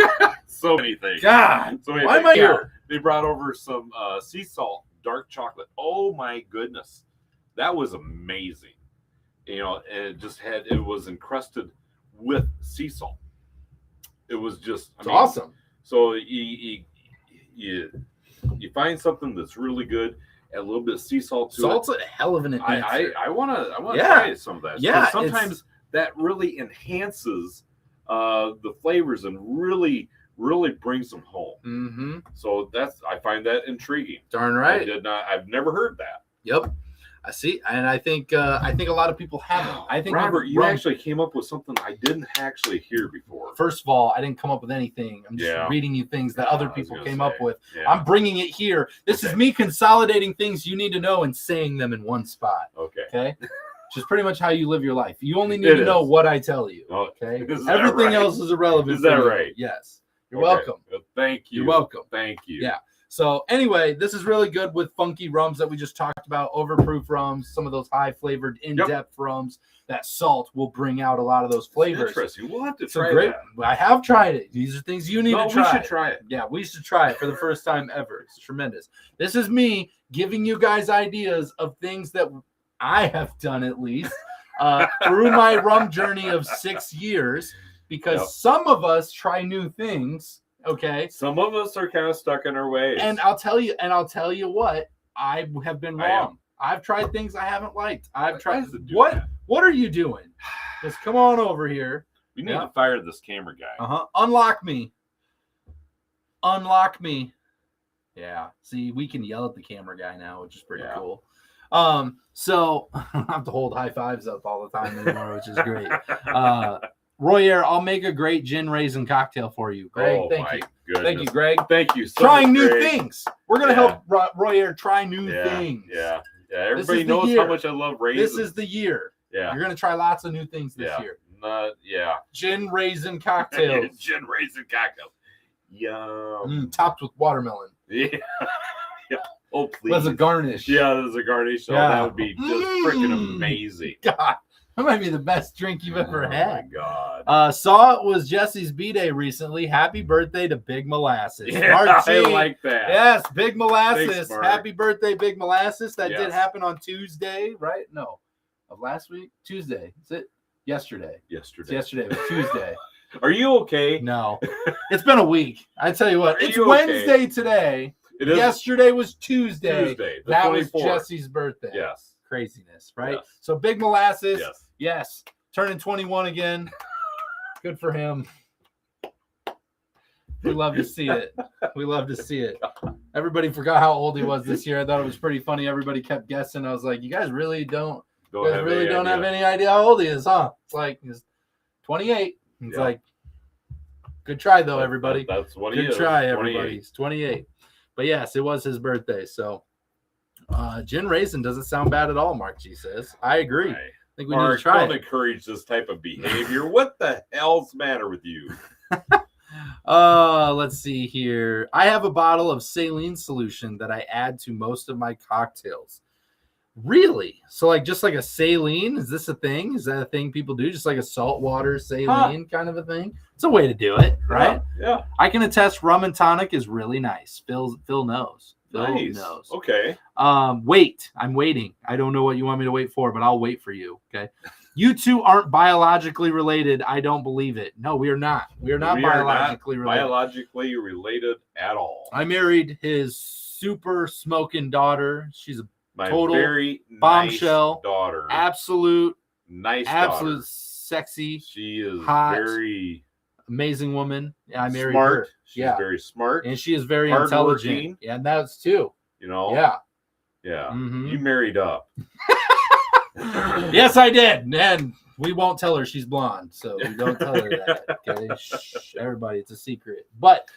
B: So many things.
A: God. Why am I here?
B: They brought over some sea salt, dark chocolate. Oh my goodness. That was amazing. And it was encrusted with sea salt. It was just
A: awesome.
B: So you find something that's really good, add a little bit of sea salt to it.
A: Salt's a hell of an enhancer.
B: I want to try some of that.
A: Yeah,
B: sometimes that really enhances the flavors and really brings them home.
A: Mm-hmm.
B: So I find that intriguing.
A: Darn right.
B: I've never heard that.
A: Yep. I see, and I think a lot of people haven't. I think
B: Robert, you actually came up with something I didn't actually hear before.
A: First of all, I didn't come up with anything. I'm just reading you things that other people came up with.
B: Yeah.
A: I'm bringing it here. This is me consolidating things you need to know and saying them in one spot.
B: Okay.
A: Which is pretty much how you live your life. You only need to know what I tell you. Okay. Everything else is irrelevant.
B: Is that right?
A: Yes. You're welcome.
B: Thank you.
A: You're welcome.
B: Thank you.
A: Yeah. So anyway, this is really good with funky rums that we just talked about, overproof rums, some of those high-flavored, in-depth rums. That salt will bring out a lot of those flavors.
B: Interesting. We'll have to try that.
A: I have tried it. These are things you need to try.
B: We should try it.
A: Yeah, we should try it for the first time ever. It's tremendous. This is me giving you guys ideas of things that I have done at least through my rum journey of 6 years, because some of us try new things. Okay.
B: Some of us are kind of stuck in our ways.
A: And I'll tell you what, I have been wrong. I've tried things I haven't liked. I've tried.
B: What?
A: What are you doing? Just come on over here.
B: We need to fire this camera guy.
A: Unlock me. Unlock me. Yeah. See, we can yell at the camera guy now, which is pretty cool. So I don't have to hold high fives up all the time anymore, which is great. Royer, I'll make a great gin raisin cocktail for you. Greg, thank you.
B: Goodness.
A: Thank you, Greg.
B: Thank you.
A: Trying new things. We're going to help Royer try new things.
B: Yeah. Everybody knows how much I love raisins.
A: This is the year.
B: Yeah.
A: You're going to try lots of new things this year. Gin raisin cocktails.
B: Gin raisin cocktail. Yum.
A: Topped with watermelon.
B: Yeah. Oh, please.
A: As a garnish.
B: Yeah, as a garnish. Oh, that would be just freaking amazing.
A: God. That might be the best drink you've ever had.
B: Oh, my God.
A: Saw it was Jesse's B-Day recently. Happy birthday to Big Molasses.
B: Yeah, I like that.
A: Yes, Big Molasses.
B: Thanks, Mark.
A: Happy birthday, Big Molasses. That did happen on Tuesday, right? No. Of last week? Tuesday. Is it? Yesterday. It's yesterday. It was Tuesday.
B: Are you okay?
A: No. It's been a week. I tell you what. It's Wednesday today.
B: It is.
A: Yesterday was Tuesday. That
B: 24th.
A: was Jesse's birthday.
B: Yes.
A: Craziness, right?
B: Yes.
A: So Big Molasses.
B: Yes.
A: Turning 21 again. Good for him. We love to see it. We love to see it. Everybody forgot how old he was this year. I thought it was pretty funny. Everybody kept guessing. I was like, you guys really don't have any idea how old he is, huh? It's like he's 28. He's like, good try though, everybody.
B: That's what he is.
A: Good try, everybody. He's 28. But yes, it was his birthday. So gin raisin doesn't sound bad at all, Mark G says. I agree.
B: Right.
A: I think we need to try
B: don't encourage this type of behavior. What the hell's the matter with you?
A: Let's see here. I have a bottle of saline solution that I add to most of my cocktails. Really? So like just like a saline? Is this a thing? Is that a thing people do? Just like a saltwater saline kind of a thing? It's a way to do it, right?
B: Yeah.
A: I can attest rum and tonic is really nice. Phil knows.
B: Nice.
A: Knows.
B: Okay.
A: Wait. I'm waiting. I don't know what you want me to wait for, but I'll wait for you. Okay. You two aren't biologically related. I don't believe it. No, we are not. We are not biologically related.
B: Biologically related at all.
A: I married his super smoking daughter. She's a total
B: very
A: bombshell
B: nice daughter.
A: Absolute
B: daughter.
A: Sexy.
B: She is
A: hot,
B: very
A: amazing woman. Yeah, I married
B: smart.
A: her.
B: She's very smart.
A: And she is very intelligent. Yeah, and that's too.
B: You know?
A: Yeah.
B: Yeah.
A: Mm-hmm.
B: You married up.
A: Yes, I did. And we won't tell her she's blonde. So we don't tell her that. Okay. Shh, everybody, it's a secret. But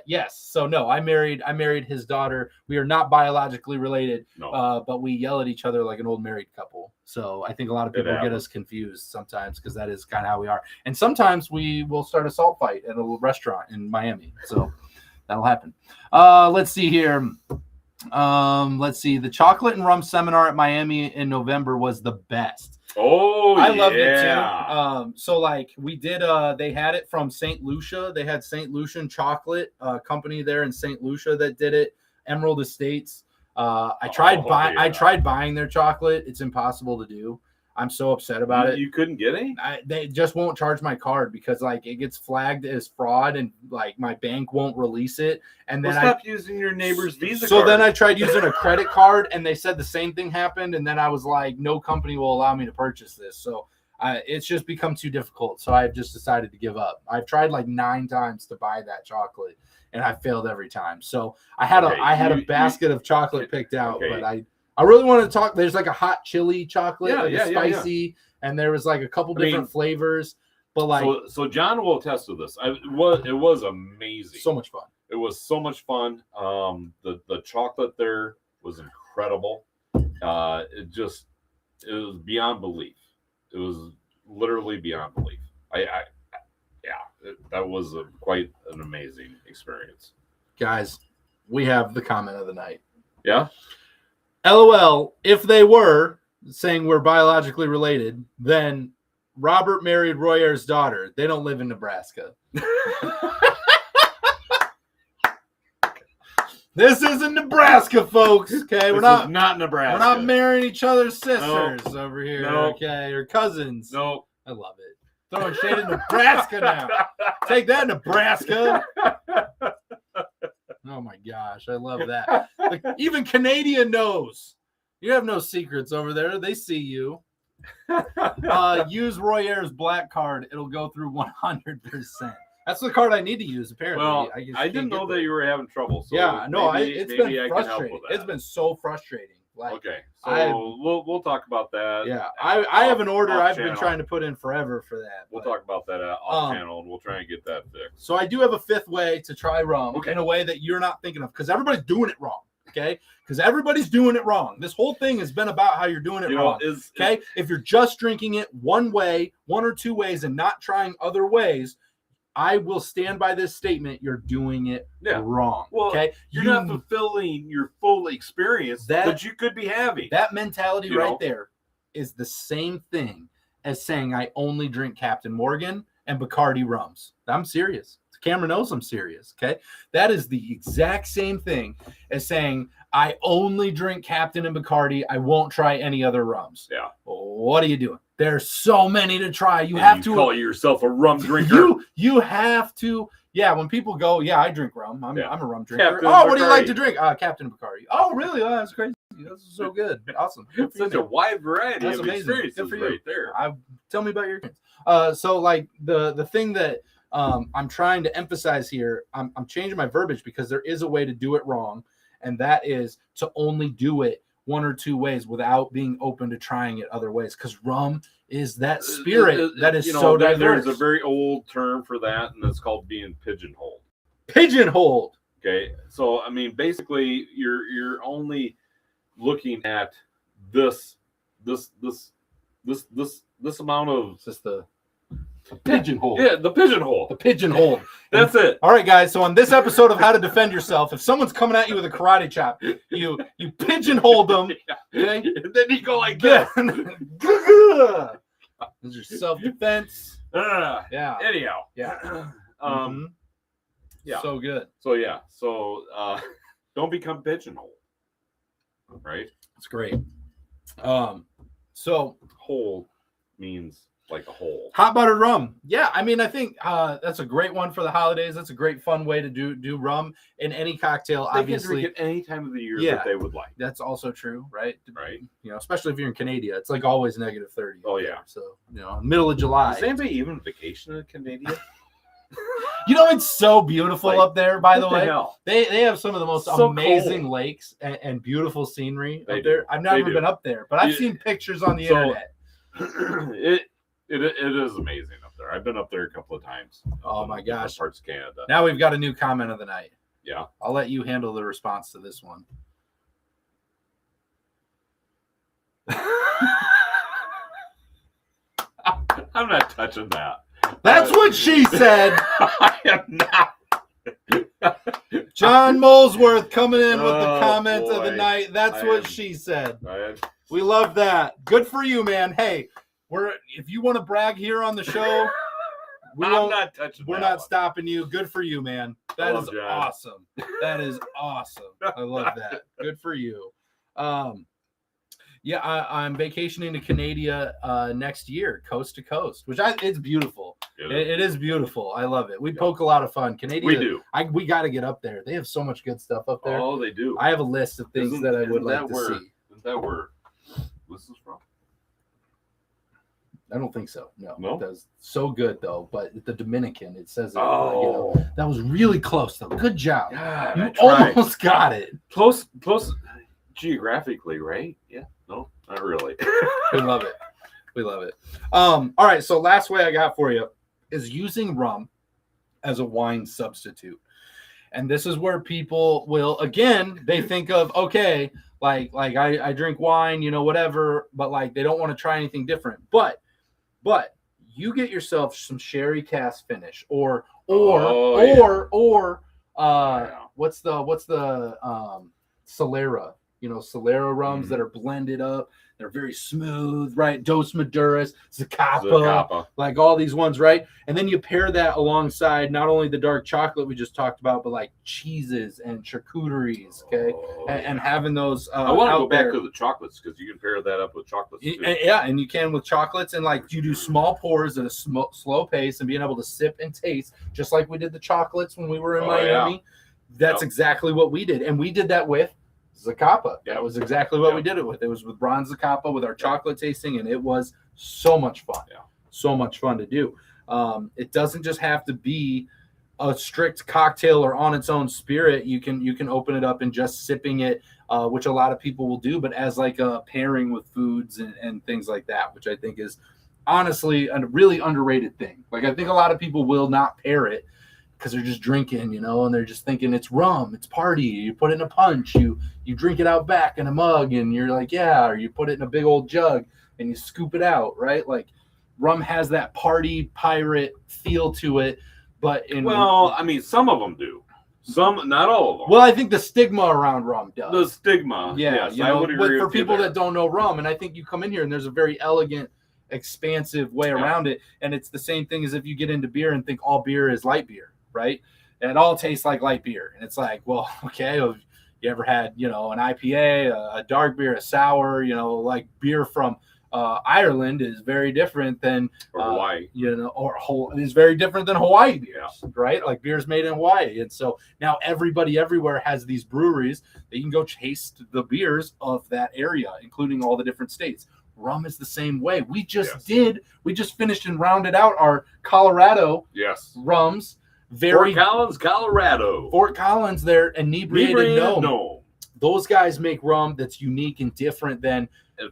A: yes. So no, I married his daughter. We are not biologically related.
B: No.
A: But we yell at each other like an old married couple. So I think a lot of people get us confused sometimes because that is kind of how we are. And sometimes we will start a salt fight at a little restaurant in Miami. So that'll happen. Let's see here. Let's see. The chocolate and rum seminar at Miami in November was the best.
B: Oh,
A: I loved it too. So like we did, they had it from St. Lucia. They had St. Lucian chocolate company there in St. Lucia that did it. Emerald Estates. I tried buying their chocolate. It's impossible to do. I'm so upset about it.
B: You couldn't get any?
A: They just won't charge my card because like it gets flagged as fraud and like my bank won't release it. And then
B: stop using your neighbor's Visa
A: card. So then I tried using a credit card and they said the same thing happened. And then I was like, no company will allow me to purchase this. So it's just become too difficult. So I've just decided to give up. I've tried like 9 times to buy that chocolate and I failed every time. So I had a basket of chocolate picked out, but I really wanted to talk. There's like a hot chili chocolate, spicy, and there was like a couple different flavors. But like,
B: so John will attest to this. It was amazing.
A: So much fun.
B: It was so much fun. The chocolate there was incredible. It was beyond belief. It was literally beyond belief. That was quite an amazing experience.
A: Guys, we have the comment of the night.
B: Yeah.
A: LOL, if they were saying we're biologically related, then Robert married Royer's daughter. They don't live in Nebraska. This isn't Nebraska, folks. Okay,
B: we're not Nebraska.
A: We're not marrying each other's sisters over here. Okay, or cousins.
B: No,
A: I love it. Throwing shade in Nebraska now. Take that, Nebraska. Oh my gosh, I love that. Like, even Canadian knows. You have no secrets over there. They see you. Use Royer's black card. It'll go through 100%. That's the card I need to use, apparently.
B: Well, I didn't know that you were having trouble. So
A: yeah, no,
B: it's been frustrating.
A: It's been so frustrating. Like,
B: okay, so we'll talk about that.
A: Yeah, I have an order I've been trying to put in forever for that.
B: We'll talk about that off channel, and we'll try and get that fixed.
A: So I do have a fifth way to try rum in a way that you're not thinking of, because everybody's doing it wrong. Okay, because everybody's doing it wrong. This whole thing has been about how you're doing it wrong. Okay, if you're just drinking it one way, one or two ways, and not trying other ways, I will stand by this statement. You're doing it wrong.
B: Well, okay, you're not fulfilling your full experience that you could be having.
A: That mentality there is the same thing as saying I only drink Captain Morgan and Bacardi rums. I'm serious. Cameron knows I'm serious. Okay, that is the exact same thing as saying I only drink Captain and Bacardi. I won't try any other rums.
B: Yeah.
A: What are you doing? There's so many to try. You have to
B: call yourself a rum drinker.
A: You have to. Yeah, when people go, I drink rum. I'm a rum drinker.
B: Captain
A: what do you like to drink? Captain Bacardi. Oh, really? Oh, that's crazy. That's so good. Awesome.
B: Such a wide variety of experiences
A: Good for you.
B: Right there.
A: Tell me about your experience. So like the thing that I'm trying to emphasize here, I'm changing my verbiage because there is a way to do it wrong, and that is to only do it one or two ways without being open to trying it other ways, because rum is that spirit that is so diverse.
B: There's a very old term for that, and it's called being pigeonholed.
A: Pigeonholed.
B: Okay, so I mean, basically, you're only looking at this amount of
A: the pigeonhole.
B: Yeah, the pigeonhole.
A: The pigeonhole.
B: That's it.
A: All right, guys. So on this episode of How to Defend Yourself, if someone's coming at you with a karate chop, you pigeonhole them. Okay?
B: And then you go like this.
A: This is your self-defense.
B: Yeah. Anyhow.
A: Yeah.
B: Yeah.
A: So good.
B: So don't become pigeonholed. Right?
A: It's great. So
B: whole means like a hole.
A: Hot buttered rum. Yeah, I mean, I think that's a great one for the holidays. That's a great fun way to do rum in any cocktail.
B: They
A: obviously,
B: can drink it any time of the year that they would like.
A: That's also true, right?
B: Right.
A: You know, especially if you're in Canada, it's like always -30.
B: Oh yeah.
A: So middle of July.
B: Is anybody even vacation in Canada?
A: It's so beautiful up there. By the way,
B: hell?
A: they have some of the most amazing lakes and beautiful scenery up there. I've never been up there, but I've seen pictures on the internet.
B: It is amazing up there. I've been up there a couple of times.
A: Oh my gosh.
B: Parts of Canada.
A: Now we've got a new comment of the night.
B: Yeah.
A: I'll let you handle the response to this one.
B: I'm not touching that.
A: That's what she said.
B: I am not.
A: John Molesworth coming in with the comment of the night. That's what she said. We love that. Good for you, man. Hey, if you want to brag here on the show,
B: I'm not touching.
A: We're not stopping you. Good for you, man. That is awesome. That is awesome. I love that. Good for you. Yeah, I'm vacationing to Canada next year, coast to coast, which it's beautiful. It is beautiful. I love it. We poke a lot of fun. Canada.
B: We do.
A: We got to get up there. They have so much good stuff up there.
B: Oh, they do.
A: I have a list of things that I would like to see.
B: Isn't that where this is from?
A: I don't think so. No.
B: No?
A: That's so good though. But the Dominican, it says that was really close though. Good job.
B: God,
A: you almost got it.
B: Close geographically, right? Yeah. No, not really.
A: We love it. We love it. All right. So last way I got for you is using rum as a wine substitute. And this is where people will, again, they think of, okay, like I drink wine, whatever, but like they don't want to try anything different. But you get yourself some sherry cask finish or what's the Solera, Solera rums that are blended up. They're very smooth, right? Dos Maduras, Zacapa, like all these ones, right? And then you pair that alongside not only the dark chocolate we just talked about, but like cheeses and charcuteries, okay? And having those
B: I want to go back to the chocolates because you can pair that up with chocolates too.
A: Yeah, and you can with chocolates, and like you do small pours at a slow pace and being able to sip and taste, just like we did the chocolates when we were in Miami. Yeah. That's exactly what we did. And we did that with Zacapa. That was exactly what we did it with. It was with Ron Zacapa with our chocolate tasting, and it was so much fun. Yeah. So much fun to do. It doesn't just have to be a strict cocktail or on its own spirit. You can open it up and just sipping it, which a lot of people will do, but as like a pairing with foods and things like that, which I think is honestly a really underrated thing. Like I think a lot of people will not pair it because they're just drinking, and they're just thinking it's rum, it's party. You put it in a punch, you drink it out back in a mug, and you're like, yeah, or you put it in a big old jug and you scoop it out, right? Like rum has that party pirate feel to it. But
B: some of them do. Some, not all of them.
A: Well, I think the stigma around rum does.
B: The stigma, yes, I would agree.
A: But for people that don't know rum, and I think you come in here and there's a very elegant, expansive way around it, and it's the same thing as if you get into beer and think all beer is light beer, right? And it all tastes like light beer, and it's like, well, okay, have you ever had an IPA, a dark beer, a sour, like beer from Ireland is very different than
B: Hawaii,
A: is very different than Hawaii beers, right? Like beers made in Hawaii. And so now everybody everywhere has these breweries that you can go taste the beers of that area, including all the different states. Rum is the same way. We just finished and rounded out our Colorado rums.
B: Fort Collins, Colorado.
A: Fort Collins, they're inebriated gnome. Those guys make rum that's unique and different than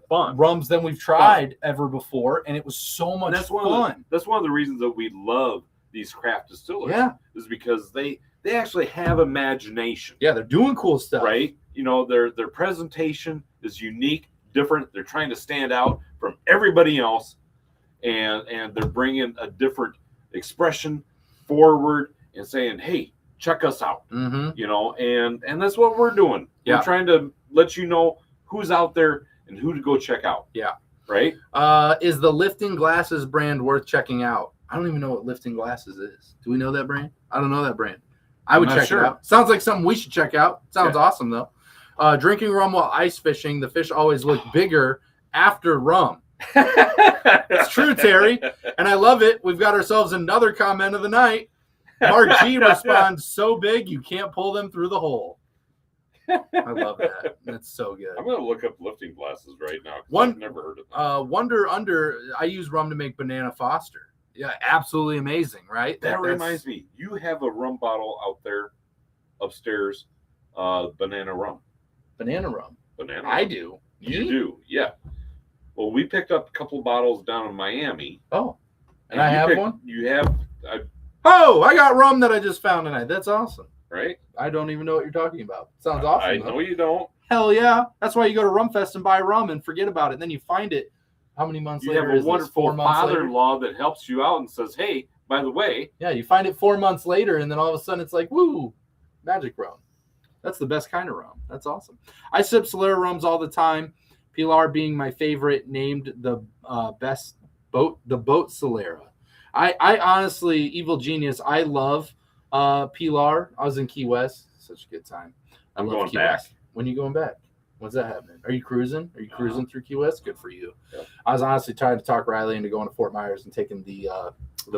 B: fun
A: rums than we've tried ever before, and it was so much fun.
B: That's one of the reasons that we love these craft distillers. Yeah, is because they actually have imagination.
A: Yeah, they're doing cool stuff,
B: right? Their presentation is unique, different. They're trying to stand out from everybody else, and they're bringing a different expression forward and saying, "Hey, check us out." Mm-hmm. And that's what we're doing. Yeah. We're trying to let you know who's out there and who to go check out.
A: Yeah.
B: Right?
A: Is the Lifting Glasses brand worth checking out? I don't even know what Lifting Glasses is. Do we know that brand? I don't know that brand. I would check it out. Sounds like something we should check out. Sounds awesome, though. Drinking rum while ice fishing. The fish always look bigger after rum. It's true, Terry. And I love it. We've got ourselves another comment of the night. Mark G responds, so big you can't pull them through the hole. I love that. That's so good.
B: I'm going to look up Lifting Glasses right now. I've never heard of that.
A: Wonder Under, I use rum to make Banana Foster. Yeah, absolutely amazing, right?
B: That reminds me. You have a rum bottle out there upstairs, banana rum.
A: Banana rum?
B: Banana
A: I
B: rum.
A: do.
B: You do, yeah. Well, we picked up a couple of bottles down in Miami.
A: Oh, and I have one?
B: You have.
A: I got rum that I just found tonight. That's awesome.
B: Right?
A: I don't even know what you're talking about. Sounds awesome.
B: I know you don't.
A: Hell yeah. That's why you go to Rumfest and buy rum and forget about it. And then you find it. How many months later?
B: You have a wonderful father-in-law that helps you out and says, hey, by the way.
A: Yeah, you find it 4 months later, and then all of a sudden it's like, woo, magic rum. That's the best kind of rum. That's awesome. I sip Solera rums all the time. Pilar being my favorite, named the best boat, the boat Solera. I honestly, Evil Genius, I love Pilar. I was in Key West. Such a good time.
B: I'm going back.
A: West. When are you going back? When's that happening? Are you cruising? Are you cruising through Key West? Good for you. Yep. I was honestly trying to talk Riley into going to Fort Myers and taking the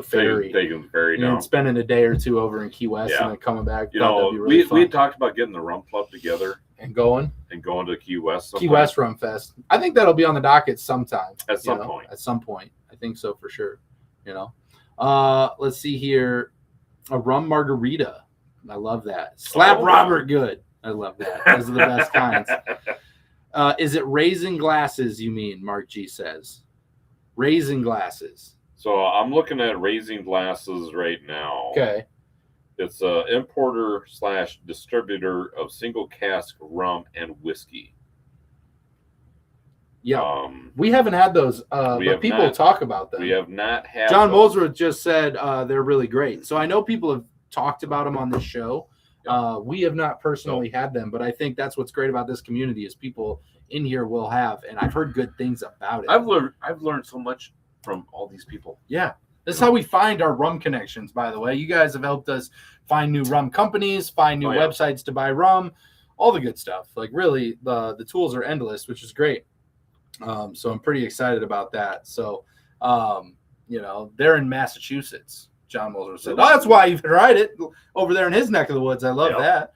A: ferry.
B: Taking the ferry down.
A: And spending a day or two over in Key West and then coming back.
B: We had talked about getting the rum club together.
A: And going
B: to Key West sometime.
A: Key West Rum Fest. I think that'll be on the docket sometime.
B: At some point.
A: At some point. I think so for sure. Let's see here. A rum margarita. I love that. Slap Robert good. I love that. Those are the best kinds. Is it raisin glasses, you mean, Mark G says? Raisin glasses.
B: So I'm looking at raisin glasses right now.
A: Okay.
B: It's an importer / distributor of single cask rum and whiskey.
A: Yeah. We haven't had those, but people talk about them.
B: We have not had
A: John Molesworth just said they're really great. So I know people have talked about them on this show. We have not personally had them, but I think that's what's great about this community is people in here will have, and I've heard good things about it.
B: I've learned so much from all these people.
A: Yeah. This is how we find our rum connections, by the way. You guys have helped us find new rum companies, find new websites to buy rum, all the good stuff. Like really, the tools are endless, which is great. So I'm pretty excited about that. So, they're in Massachusetts. John Mulder said, "Oh, that's why you've tried it over there in his neck of the woods." I love that.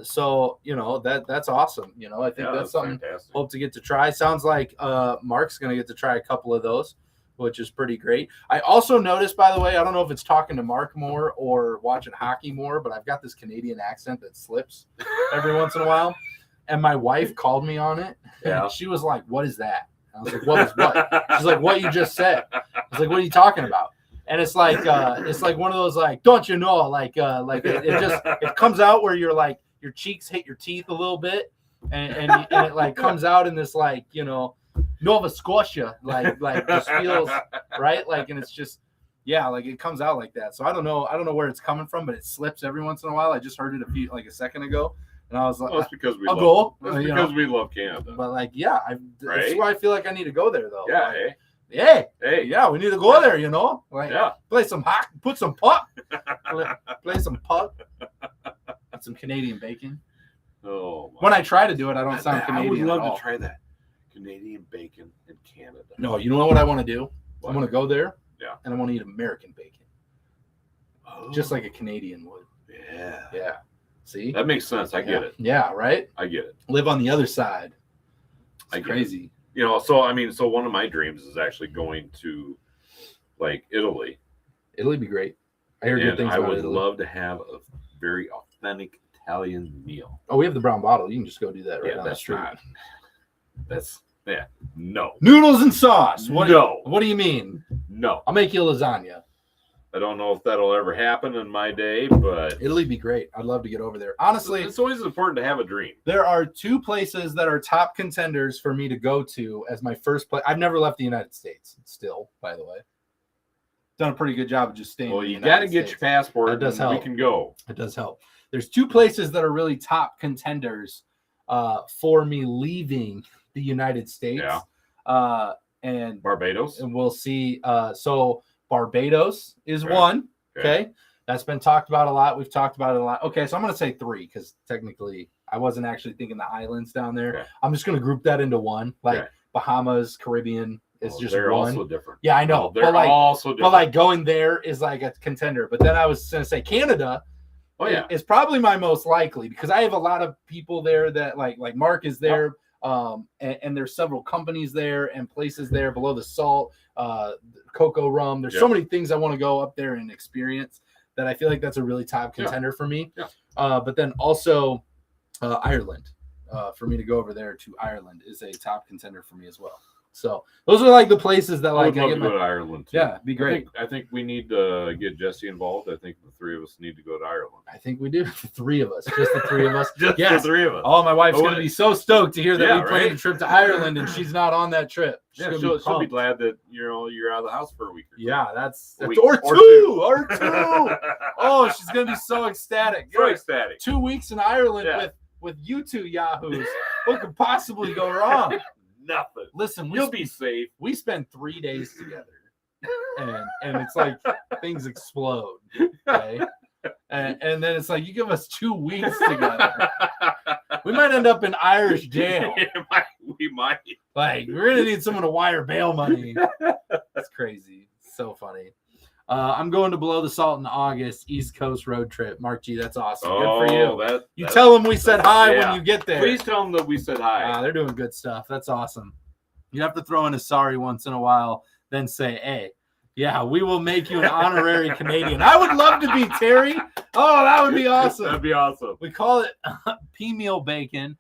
A: So that's awesome. I think that's something. Fantastic. Hope to get to try. Sounds like Mark's gonna get to try a couple of those, which is pretty great. I also noticed, by the way, I don't know if it's talking to Mark more or watching hockey more, but I've got this Canadian accent that slips every once in a while. And my wife called me on it. Yeah. And she was like, "What is that?" I was like, "What is what?" She's like, "What you just said." I was like, "What are you talking about?" And it's like one of those like, don't you know, like it comes out where you're like your cheeks hit your teeth a little bit, and it like comes out in this like Nova Scotia like just feels right, like, and it's just like it comes out like that. So I don't know where it's coming from, but it slips every once in a while. I just heard it a second ago. And I was like, that's because we love Canada. But like, that's why I feel like I need to go there though. Yeah, like, hey, yeah, we need to go there, Like, play some hockey, put some puck, play some puck, and some Canadian bacon. Oh, when I try to do it, I don't sound Canadian. I would love to try that Canadian bacon in Canada. No, you know what I want to do? What? I want to go there, and I want to eat American bacon, just like a Canadian would. Yeah. See? That makes sense. I get it. Yeah, right? I get it. Live on the other side. It's crazy. So one of my dreams is actually going to like Italy. Italy'd be great. I hear good things about Italy. I would love to have a very authentic Italian meal. Oh, we have the brown bottle. You can just go do that right down the street. No. Noodles and sauce. What do you mean? No. I'll make you lasagna. I don't know if that'll ever happen in my day, but Italy'd be great. I'd love to get over there. Honestly, it's always important to have a dream. There are two places that are top contenders for me to go to as my first place. I've never left the United States still, by the way. Done a pretty good job of just staying. Well, you got to get your passport. That does help. We can go. It does help. There's two places that are really top contenders for me leaving the United States. Yeah. And Barbados. And we'll see. So Barbados is one. Okay. That's been talked about a lot. We've talked about it a lot. Okay. So I'm going to say 3 because technically I wasn't actually thinking the islands down there. Okay. I'm just going to group that into one. Like Bahamas, Caribbean is just they're one. Also different. Yeah, I know. They're also different. But like going there is like a contender. But then I was going to say Canada. Oh, yeah. Is probably my most likely because I have a lot of people there that like Mark is there. And there's several companies there and places there below the salt, cocoa rum. There's so many things I want to go up there and experience that I feel like that's a really top contender for me. Yeah. But then also Ireland, for me to go over there to Ireland is a top contender for me as well. So those are like the places that like I would love to go to Ireland too. Yeah, it'd be great. I think we need to get Jesse involved. I think the 3 of us need to go to Ireland. I think we do. The 3 of us, just the 3 of us. Just the 3 of us. Oh, my wife's gonna be so stoked to hear that we planned a trip to Ireland and she's not on that trip. She'll be glad that you're out of the house for a week. That's or 2. Oh, she's gonna be so ecstatic. So ecstatic. 2 weeks in Ireland with you two yahoos. What could possibly go wrong? Nothing. Listen, you'll be safe. We spend 3 days together, and it's like things explode. Okay, and then it's like you give us 2 weeks together. We might end up in Irish jail. We might. Like we're gonna need someone to wire bail money. That's crazy. So funny. I'm going to Below the Salt in August, East Coast road trip. Mark G, that's awesome. Good for you. You tell them we said hi when you get there. Please tell them that we said hi. They're doing good stuff. That's awesome. You have to throw in a sorry once in a while, then say, hey, we will make you an honorary Canadian. I would love to be Terry. Oh, that would be awesome. That'd be awesome. We call it P-meal bacon.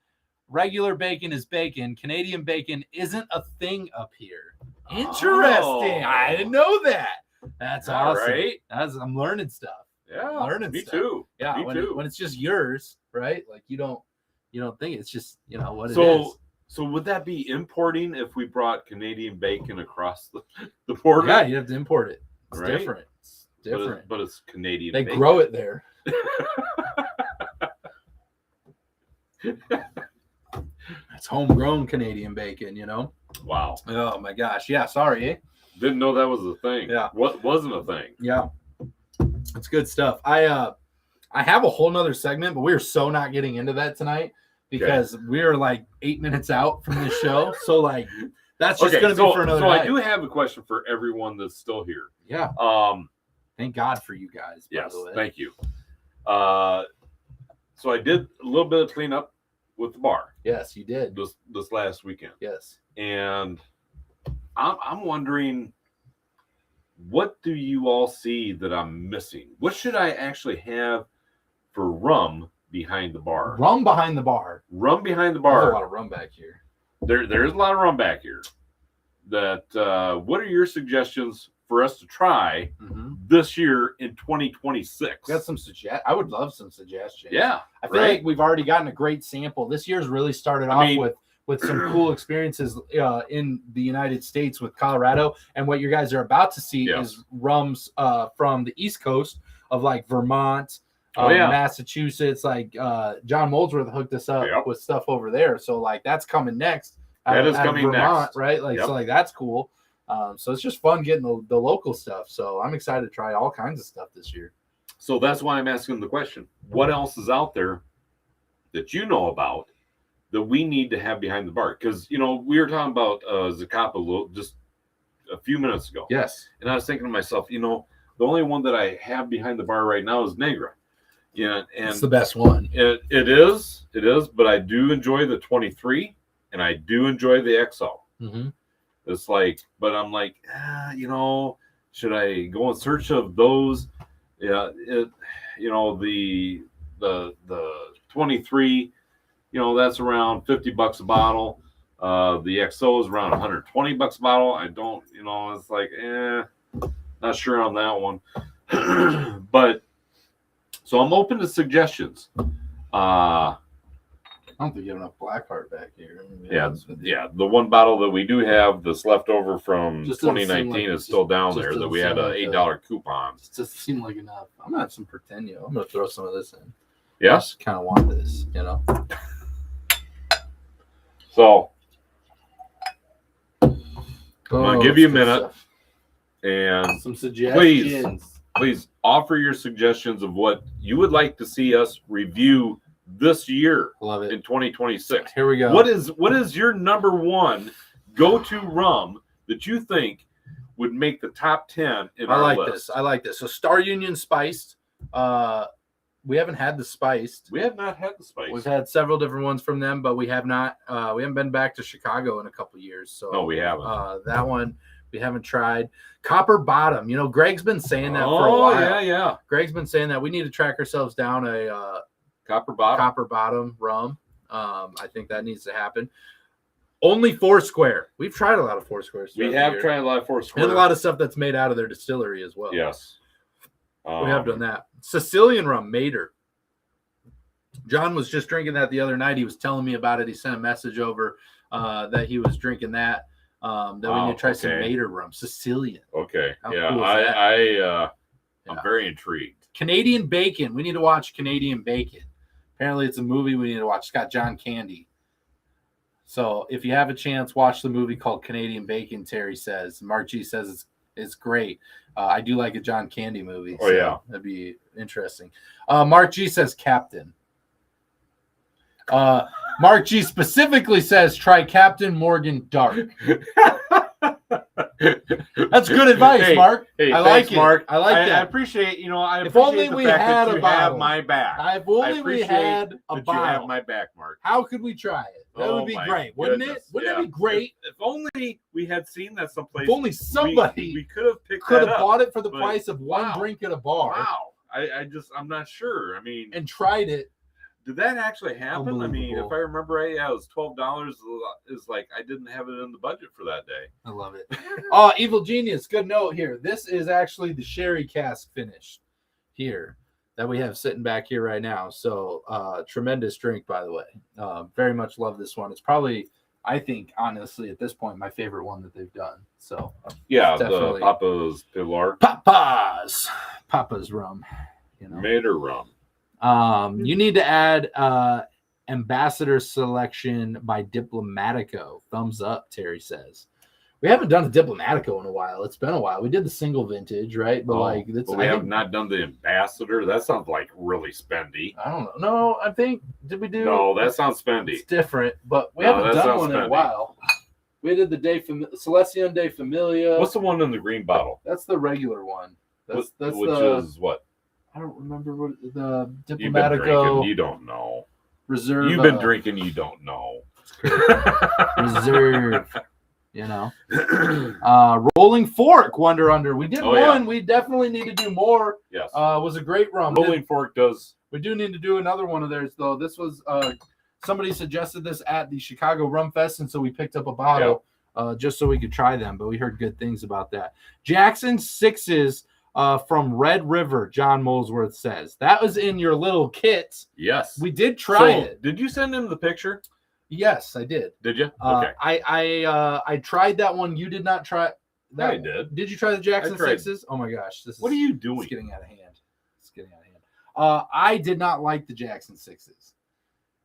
A: Regular bacon is bacon. Canadian bacon isn't a thing up here. Interesting. I didn't know that. That's awesome. Right? I'm learning stuff. Yeah, me too. Yeah, me too. When it's just yours, right? Like you don't think it's just what it is. So would that be importing if we brought Canadian bacon across the border? Yeah, you have to import it. It's different. It's different. But it's Canadian. They grow it there. It's homegrown Canadian bacon. Wow. Oh my gosh. Yeah. Sorry. Didn't know that was a thing. Yeah. What wasn't a thing? Yeah. It's good stuff. I have a whole nother segment, but we're so not getting into that tonight because we're like 8 minutes out from this show. So like that's just gonna be for another night. I do have a question for everyone that's still here. Yeah. Thank God for you guys.
B: Yes,
A: by the way.
B: thank you. So I did a little bit of cleanup with the bar.
A: Yes, you did.
B: This last weekend.
A: Yes.
B: And I'm wondering, what do you all see that I'm missing? What should I actually have for rum behind the bar?
A: Rum behind the bar.
B: Rum behind the bar.
A: There's a lot of rum back here.
B: There's a lot of rum back here. That what are your suggestions for us to try this year in 2026?
A: Got some I would love some suggestions.
B: Yeah,
A: I feel like we've already gotten a great sample. This year's really started off with some cool experiences in the United States with Colorado, and what you guys are about to see is rums from the East Coast of like Vermont, Massachusetts. Like John Moldsworth hooked us up with stuff over there, so like that's coming next.
B: That is coming
A: Vermont,
B: next,
A: right? Like so, like that's cool. So it's just fun getting the local stuff. So I'm excited to try all kinds of stuff this year.
B: So that's why I'm asking the question: what else is out there that you know about that we need to have behind the bar? Because we were talking about Zacapa just a few minutes ago.
A: Yes.
B: And I was thinking to myself, the only one that I have behind the bar right now is Negra. Yeah, and
A: it's the best one.
B: It is. But I do enjoy the 23. And I do enjoy the XO. It's like, but I'm like, should I go in search of those? Yeah, the 23, that's around $50 a bottle. The XO is around $120 a bottle. I don't, it's like, not sure on that one. But so I'm open to suggestions.
A: I don't think you have enough Blackheart back here.
B: Yeah. The one bottle that we do have that's left over from 2019 is still down there that we had an $8 coupon.
A: It doesn't seem like enough. I'm gonna have some Pretendo. I'm gonna throw some of this in.
B: Yes,
A: kind of want this,
B: So I'm gonna give you a minute and
A: some suggestions.
B: Please offer your suggestions of what you would like to see us review this year.
A: Love it.
B: In 2026.
A: Here we go.
B: What is your number one go-to rum that you think would make the top 10 in our list?
A: I like this. So Star Union spiced. We haven't had the spiced.
B: We have not had the spiced.
A: We've had several different ones from them, but we have not. We haven't been back to Chicago in a couple years. So
B: no, we haven't.
A: That one we haven't tried. Copper Bottom. Greg's been saying that for a while.
B: Yeah.
A: Greg's been saying that we need to track ourselves down a
B: Copper Bottom rum.
A: I think that needs to happen. Only Foursquare. We've tried a lot of Foursquares.
B: We have tried a lot of Foursquare.
A: And a lot of stuff that's made out of their distillery as well.
B: Yes.
A: We have done that. Sicilian rum, Mater. John was just drinking that the other night. He was telling me about it. He sent a message over that he was drinking that. That we need to try some Mater rum. Sicilian.
B: Okay.
A: How cool is that?
B: I'm very intrigued.
A: Canadian Bacon. We need to watch Canadian Bacon. Apparently, it's a movie we need to watch. It's got John Candy. So if you have a chance, watch the movie called Canadian Bacon, Terry says. Mark G says it's great. I do like a John Candy movie.
B: Oh, yeah.
A: That'd be interesting. Mark G says Captain. Mark G specifically says try Captain Morgan Dark. That's good advice, Mark.
B: Hey,
A: I
B: thanks,
A: like it.
B: Mark.
A: I like that.
B: I appreciate,
A: if only we had a bottle.
B: Have my back.
A: If only we had a bottle.
B: You have my back, Mark.
A: How could we try it? That would be great, wouldn't it? Wouldn't that be great?
B: If only we had seen that someplace.
A: If only somebody
B: we could have picked that up.
A: Bought it for the price of one drink at a bar.
B: Wow. I'm not sure.
A: And tried it.
B: Did that actually happen? I mean, if I remember right, it was $12. Is like I didn't have it in the budget for that day.
A: I love it. Evil Genius, good note here. This is actually the sherry cask finish here that we have sitting back here right now. So tremendous drink, by the way. Very much love this one. It's probably, I think, honestly, at this point, my favorite one that they've done. So
B: yeah, the Papa's Pilar.
A: Papa's rum.
B: Mater rum.
A: You need to add Ambassador Selection by Diplomatico. Thumbs up, Terry says. We haven't done a Diplomatico in a while. It's been a while. We did the single vintage, right? But
B: we have not done the Ambassador. That sounds like really spendy.
A: I don't know. No, I think did we do?
B: No, that sounds spendy.
A: It's different, but we haven't done one in a while. We did the Celestion de Familia.
B: What's the one in the green bottle?
A: That's the regular one. That's
B: which is what?
A: I don't remember what the
B: You've been
A: Diplomatico
B: drinking. You don't know.
A: Reserve.
B: You've been drinking. You don't know.
A: Reserve. You know. Rolling Fork Wonder Under. We did one. Yeah. We definitely need to do more.
B: Yes.
A: Was a great rum.
B: Rolling Fork does.
A: We do need to do another one of theirs though. This was somebody suggested this at the Chicago Rum Fest, and so we picked up a bottle just so we could try them. But we heard good things about that. Jackson 6s from Red River. John Molesworth says that was in your little kit.
B: Yes,
A: we did try it.
B: Did you send him the picture?
A: Yes, I did.
B: Did you? Okay.
A: I tried that one. You did not try that.
B: I did.
A: Did you try the Jackson 6s? Oh my gosh,
B: what are you doing?
A: It's getting out of hand. It's getting out of hand. I did not like the Jackson 6s.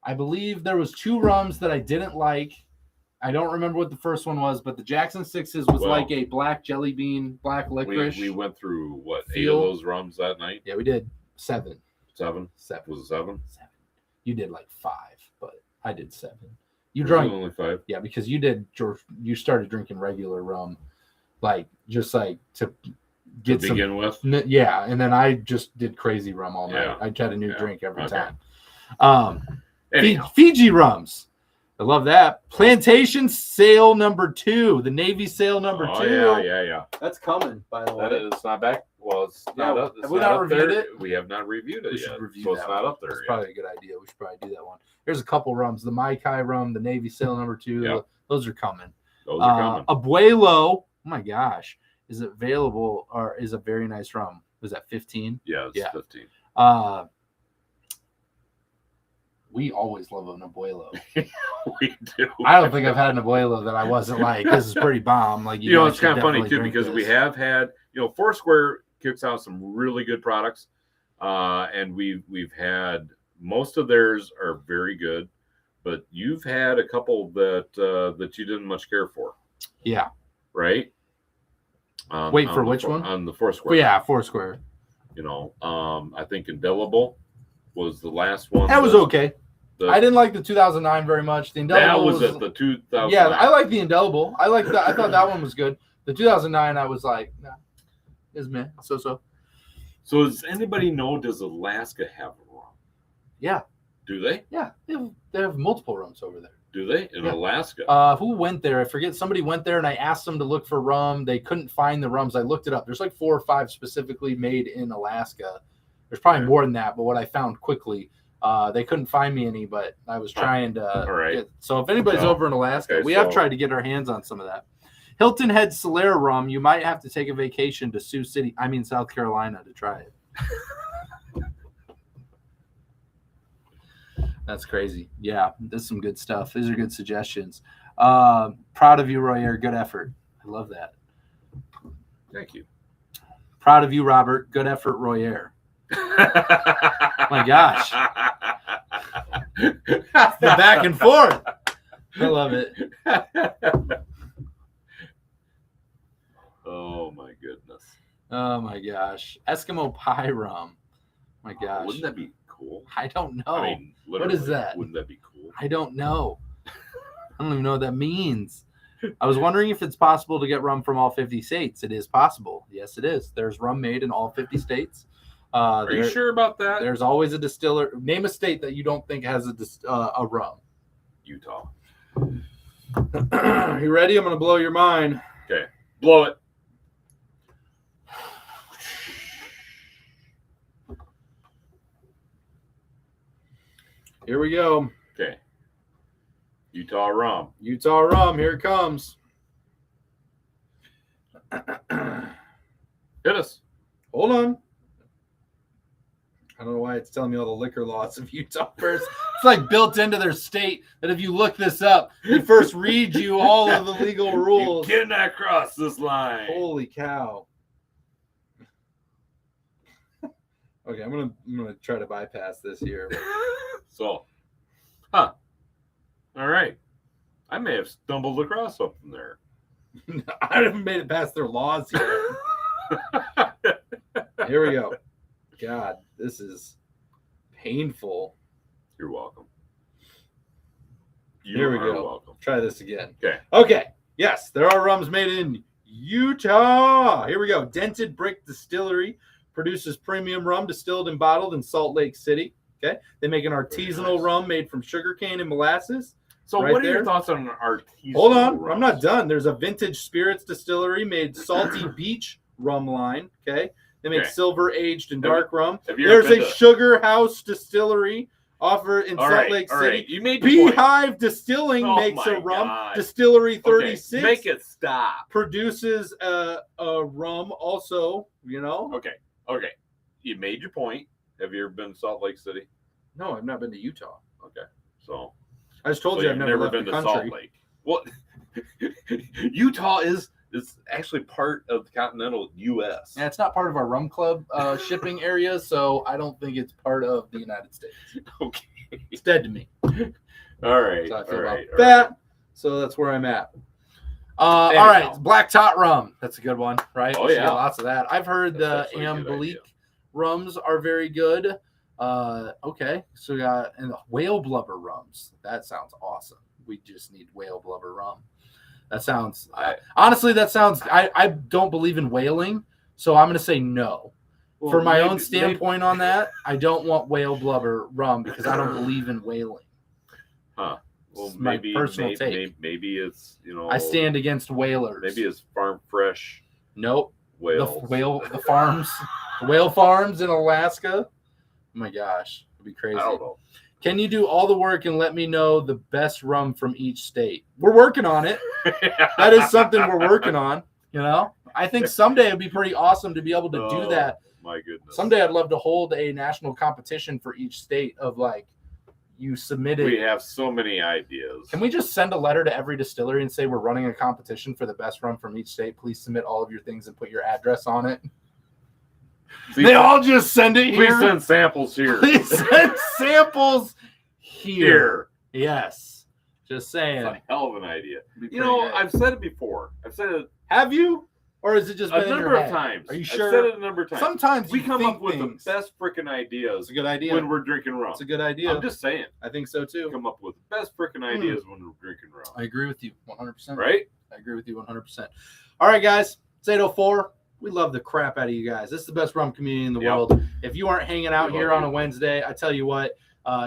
A: I believe there was 2 rums that I didn't like. I don't remember what the first one was, but the Jackson 6s was like a black jelly bean, black licorice.
B: We went through what 8 of those rums that night?
A: Yeah, we did 7.
B: 7? Was it 7?
A: 7. You did like 5, but I did 7. You
B: drank only 5.
A: Yeah, because you started drinking regular rum, to get
B: to begin with.
A: Yeah, and then I just did crazy rum all night. Yeah. I had a new drink every time. Fiji rums. I love that. Plantation Sale number 2. The Navy Sale number 2.
B: Yeah.
A: That's coming, by the way.
B: It's not back. Well, it's not up.
A: Have we not reviewed it?
B: We have not reviewed it yet.
A: So it's not up there. That's probably a good idea. We should probably do that one. There's a couple rums. The Mai Kai rum, the Navy Sale number 2. Yep. Those are coming. Abuelo. Oh my gosh. Is available or is a very nice rum. Was that 15?
B: Yeah, it's 15.
A: We always love an Abuelo.
B: We do.
A: I don't think I've had an Abuelo that I wasn't like, this is pretty bomb. Like
B: it's kind of funny too because we have had, Foursquare kicks out some really good products, and we've had most of theirs are very good, but you've had a couple that you didn't much care for.
A: Yeah.
B: Right.
A: Wait for which one?
B: On the Foursquare.
A: Well, yeah, Foursquare.
B: I think Indelible was the last one.
A: That was okay. I didn't like the 2009 very much. The Indelible
B: was at the 2009.
A: Yeah, I like the Indelible. I thought that one was good. The 2009, I was like, nah, it's meh. So.
B: So does anybody know? Does Alaska have a rum?
A: Yeah.
B: Do they?
A: Yeah, they have multiple rums over there.
B: Do they in Alaska?
A: Who went there? I forget. Somebody went there, and I asked them to look for rum. They couldn't find the rums. I looked it up. There's like 4 or 5 specifically made in Alaska. There's probably more than that, but what I found quickly, they couldn't find me any. But I was trying to. So if anybody's over in Alaska, we have tried to get our hands on some of that. Hilton Head Solera rum. You might have to take a vacation to South Carolina to try it. That's crazy. Yeah, this is some good stuff. These are good suggestions. Proud of you, Royer. Good effort. I love that.
B: Thank you.
A: Proud of you, Robert. Good effort, Royer. My gosh. The back and forth. I love it.
B: Oh, my goodness.
A: Oh, my gosh. Eskimo pie rum. My gosh.
B: Wouldn't that be cool?
A: I don't know. What is that?
B: Wouldn't that be cool?
A: I don't know. I don't even know what that means. I was wondering if it's possible to get rum from all 50 states. It is possible. Yes, it is. There's rum made in all 50 states.
B: Are you sure about that?
A: There's always a distiller. Name a state that you don't think has a rum.
B: Utah.
A: You ready? I'm going to blow your mind.
B: Okay. Blow it.
A: Here we go.
B: Okay. Utah rum.
A: Utah rum. Here it comes.
B: Hit us.
A: Hold on. I don't know why it's telling me all the liquor laws of Utah first. It's like built into their state that if you look this up, they first read you all of the legal rules.
B: You cannot cross this line.
A: Holy cow. Okay, I'm gonna try to bypass this here.
B: So, all right. I may have stumbled across something there.
A: I haven't made it past their laws yet. Here we go. God, this is painful.
B: You're welcome.
A: Here we go.
B: Welcome.
A: Try this again.
B: Okay.
A: Okay. Yes, there are rums made in Utah. Here we go. Dented Brick Distillery produces premium rum distilled and bottled in Salt Lake City. Okay. They make an artisanal rum made from sugarcane and molasses.
B: So what are your thoughts on artisanal
A: Hold on.
B: rum?
A: I'm not done. There's a vintage spirits distillery made Salty Beach rum line. Okay. They make silver aged and dark rum. There's a Sugar House distillery offer in Salt Lake City.
B: You made
A: Beehive Distilling makes a rum.
B: God.
A: Distillery 36.
B: Okay. Make it stop.
A: Produces a rum also,
B: Okay. You made your point. Have you ever been to Salt Lake City?
A: No, I've not been to Utah.
B: Okay. So
A: I just told you I've never been to
B: Salt Lake. Well, Utah is actually part of the continental U.S.
A: Yeah, it's not part of our rum club shipping area, so I don't think it's part of the United States.
B: Okay.
A: It's dead to me.
B: All right.
A: So I feel about that. So that's where I'm at. All right, Black Tot rum. That's a good one, right?
B: Oh, yeah.
A: Lots of that. I've heard the Ambelique rums are very good. Okay, so we got and the whale blubber rums. That sounds awesome. We just need whale blubber rum. That sounds honestly. I don't believe in whaling, so I'm going to say no. Well, for my own standpoint on that, I don't want whale blubber rum because I don't believe in whaling.
B: Huh. Well,
A: maybe personal take.
B: Maybe it's
A: I stand against whalers.
B: Maybe it's farm fresh.
A: Nope.
B: Whales.
A: The farms, the whale farms in Alaska. Oh my gosh, it'd be crazy.
B: I don't know.
A: Can you do all the work and let me know the best rum from each state? We're working on it. That is something we're working on. I think someday it'd be pretty awesome to be able to do that.
B: My goodness.
A: Someday I'd love to hold a national competition for each state of you submitted.
B: We have so many ideas.
A: Can we just send a letter to every distillery and say we're running a competition for the best rum from each state? Please submit all of your things and put your address on it. They all just send it here.
B: Please send samples here.
A: Please send samples here. Yes. Just saying.
B: That's a hell of an idea. I've said it before.
A: Have you? Or has it just been
B: a number of times?
A: Are you sure?
B: I've said it a number of times.
A: Sometimes
B: we come up with the best freaking ideas.
A: It's a good idea.
B: When we're drinking rum.
A: It's a good idea.
B: I'm just saying.
A: I think so too.
B: We come up with the best freaking ideas when we're drinking rum.
A: I agree with you 100%.
B: Right?
A: I agree with you 100%. All right, guys. It's 8:04. We love the crap out of you guys. This is the best rum community in the world. If you aren't hanging out here on a Wednesday, I tell you what,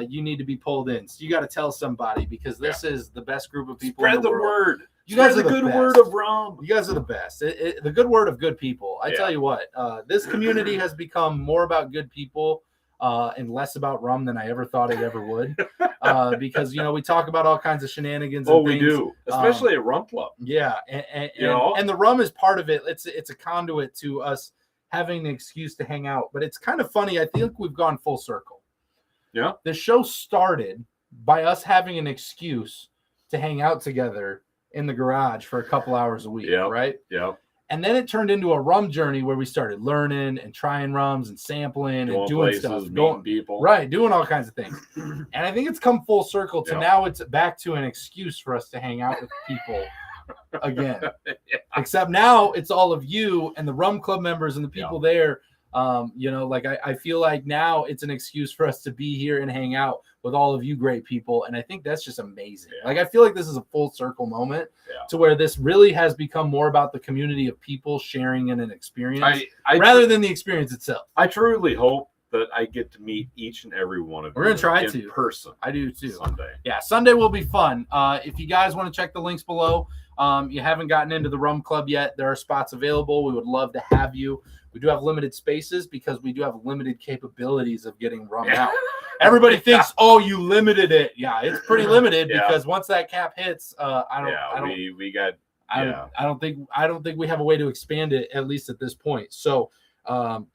A: you need to be pulled in. So you got to tell somebody because this is the best group of people in the world.
B: Word.
A: You guys are the
B: good
A: best.
B: Word of rum.
A: You guys are the best. The good word of good people. I tell you what, this community has become more about good people and less about rum than I ever thought it ever would. Because we talk about all kinds of shenanigans. And
B: we do, especially at Rum Club.
A: Yeah, and the rum is part of it. It's a conduit to us having an excuse to hang out. But it's kind of funny. I think we've gone full circle.
B: Yeah,
A: the show started by us having an excuse to hang out together in the garage for a couple hours a week, right?
B: Yeah.
A: And then it turned into a rum journey where we started learning and trying rums and sampling and doing stuff,
B: meeting people,
A: right? Doing all kinds of things. And I think it's come full circle to now it's back to an excuse for us to hang out with people again. Except now it's all of you and the Rum Club members and the people there. I feel like now it's an excuse for us to be here and hang out with all of you great people. And I think that's just amazing. I feel like this is a full circle moment to where this really has become more about the community of people sharing in an experience rather than the experience itself.
B: I truly hope that I get to meet each and every one of you.
A: We're going to try
B: in person.
A: I do too.
B: Sunday.
A: Yeah, Sunday will be fun. If you guys want to check the links below, you haven't gotten into the Rum Club yet, there are spots available. We would love to have you. We do have limited spaces because we do have limited capabilities of getting rum out. Everybody thinks, "Oh, you limited it." Yeah, it's pretty limited because once that cap hits, I don't think we have a way to expand it, at least at this point. So,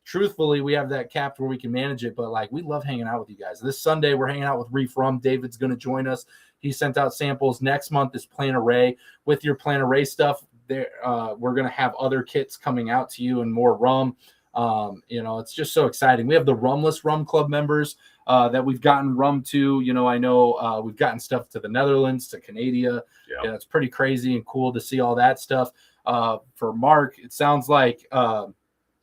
A: truthfully, we have that capped where we can manage it. But we love hanging out with you guys. This Sunday, we're hanging out with Reef Rum. David's going to join us. He sent out samples. Next month is Plan Array. With your Plan Array stuff, there we're going to have other kits coming out to you and more rum. It's just so exciting. We have the Rumless Rum Club members that we've gotten rum to. I know we've gotten stuff to the Netherlands, to Canada. Yeah, it's pretty crazy and cool to see all that stuff. For Mark, it sounds like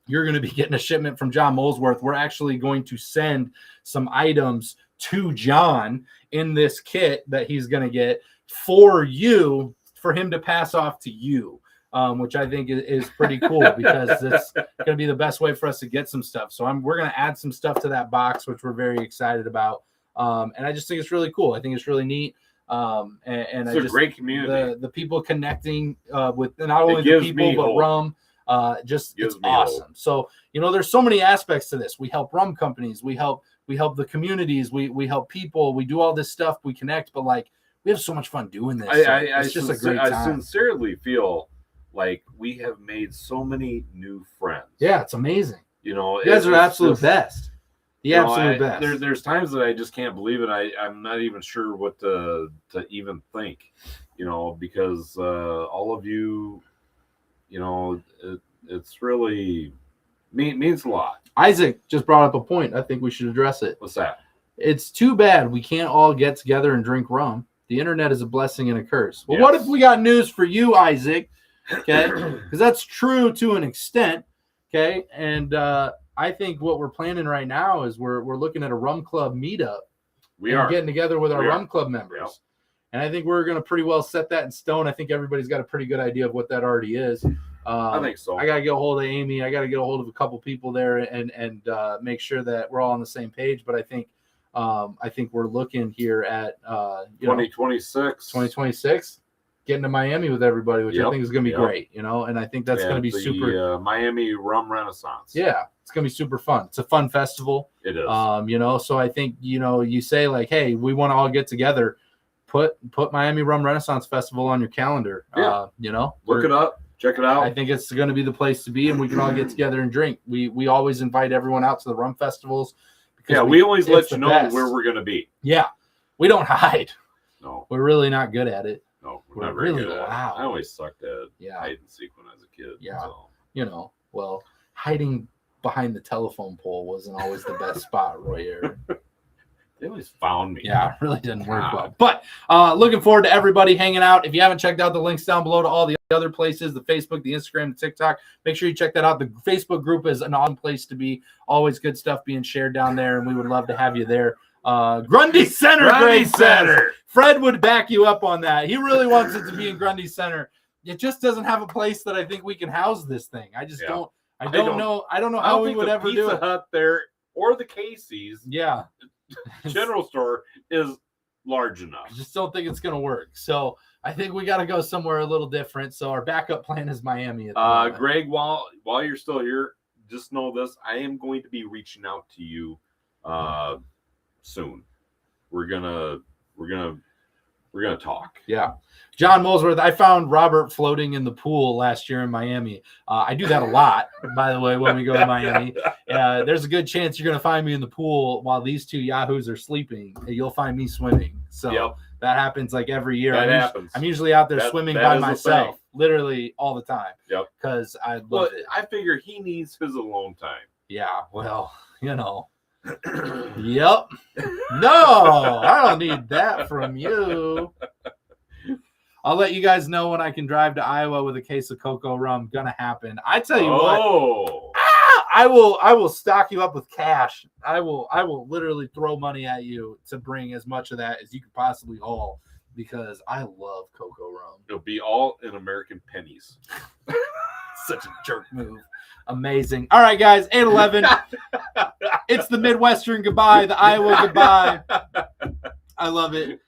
A: you're going to be getting a shipment from John Molesworth. We're actually going to send some items to John in this kit that he's going to get for him to pass off to you. which I think is pretty cool because it's going to be the best way for us to get some stuff. So we're going to add some stuff to that box, which we're very excited about. And I just think it's really cool. I think it's really neat. And
B: it's a great community.
A: The people connecting with not only the people but rum, just it's awesome. Hope. So there's so many aspects to this. We help rum companies. We help the communities. We help people. We do all this stuff. We connect, but like we have so much fun doing this. It's just a great time.
B: I sincerely feel like we have made so many new friends.
A: Yeah, it's amazing.
B: You
A: guys are absolute best. The absolute best.
B: There's times that I just can't believe it. I'm not even sure what to even think, because all of you, it's really means a lot.
A: Isaac just brought up a point. I think we should address it.
B: What's that?
A: It's too bad we can't all get together and drink rum. The internet is a blessing and a curse. Well,
B: yes.
A: What if we got news for you, Isaac? Okay, because that's true to an extent. Okay, and I think what we're planning right now is we're looking at a rum club meetup.
B: We are
A: getting together with our rum club members,
B: yep.
A: And I think we're going to pretty well set that in stone. I think everybody's got a pretty good idea of what that already is.
B: I think so.
A: I got to get a hold of Amy. I got to get a hold of a couple people there and make sure that we're all on the same page. But I think we're looking here at
B: 2026.
A: Getting to Miami with everybody, which
B: yep.
A: I think is going to be great, and I think that's going to be super.
B: Miami Rum Renaissance.
A: Yeah, it's going to be super fun. It's a fun festival.
B: It is.
A: So I think you say like, hey, we want to all get together. Put Miami Rum Renaissance Festival on your calendar.
B: Yeah. Look it up. Check it out.
A: I think it's going to be the place to be, and we can all get together and drink. We always invite everyone out to the rum festivals.
B: Because we always let you know where we're going to be.
A: Yeah, we don't hide.
B: No,
A: we're really not good at it.
B: No, we're not really good at it.
A: I
B: always sucked at hide and seek when I was a kid.
A: Yeah,
B: so.
A: Well, hiding behind the telephone pole wasn't always the best spot, Royer.
B: They always found me.
A: Yeah, it really didn't work well. But looking forward to everybody hanging out. If you haven't checked out the links down below to all the other places, the Facebook, the Instagram, the TikTok, make sure you check that out. The Facebook group is an awesome place to be. Always good stuff being shared down there, and we would love to have you there. Grundy Center, Greg Center. Fred would back you up on that. He really wants it to be in Grundy Center. It just doesn't have a place that I think we can house this thing. I just don't. I don't know how we would ever do it.
B: Pizza Hut there or the Casey's.
A: Yeah.
B: General store is large enough.
A: I just don't think it's going to work. So I think we got to go somewhere a little different. So our backup plan is Miami.
B: Greg, while you're still here, just know this: I am going to be reaching out to you soon. We're gonna talk.
A: Yeah. John Molesworth, I found Robert floating in the pool last year in Miami. I do that a lot, by the way, when we go to Miami. There's a good chance you're going to find me in the pool while these two yahoos are sleeping. You'll find me swimming. So that happens like every year. I'm usually out there swimming by myself, literally all the time.
B: Yep.
A: Because I love it.
B: I figure he needs his alone time.
A: Yeah. Well, Yep. No, I don't need that from you. I'll let you guys know when I can drive to Iowa with a case of cocoa rum. Gonna happen. I tell you what. I will stock you up with cash. I will literally throw money at you to bring as much of that as you could possibly haul because I love cocoa rum.
B: It'll be all in American pennies.
A: Such a jerk move. Amazing. All right, guys, 8-11. It's the Midwestern goodbye, the Iowa goodbye. I love it.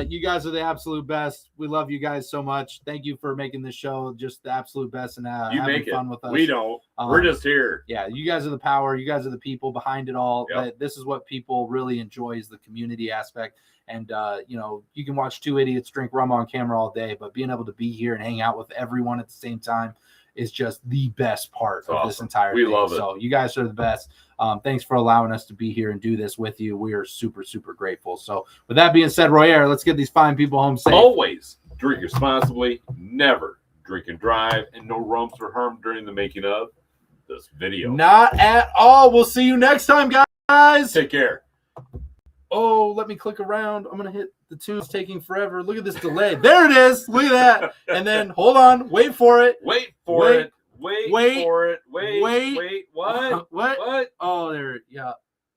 A: You guys are the absolute best. We love you guys so much. Thank you for making this show just the absolute best and having fun with us.
B: We don't. We're just here.
A: Yeah, you guys are the power. You guys are the people behind it all. Yep. This is what people really enjoy is the community aspect. And, you can watch two idiots drink rum on camera all day, but being able to be here and hang out with everyone at the same time is just the best part of this entire thing.
B: We love it.
A: So you guys are the best. Thanks for allowing us to be here and do this with you. We are super, super grateful. So with that being said, Royer, let's get these fine people home safe.
B: Always drink responsibly, never drink and drive, and no rums were harmed during the making of this video.
A: Not at all. We'll see you next time, guys.
B: Take care.
A: Oh, let me click around. I'm going to hit the tune's taking forever. Look at this delay. There it is. Look at that. And then hold on. Wait for it.
B: Wait for it. Wait. What?
A: What? Oh, there. Yeah.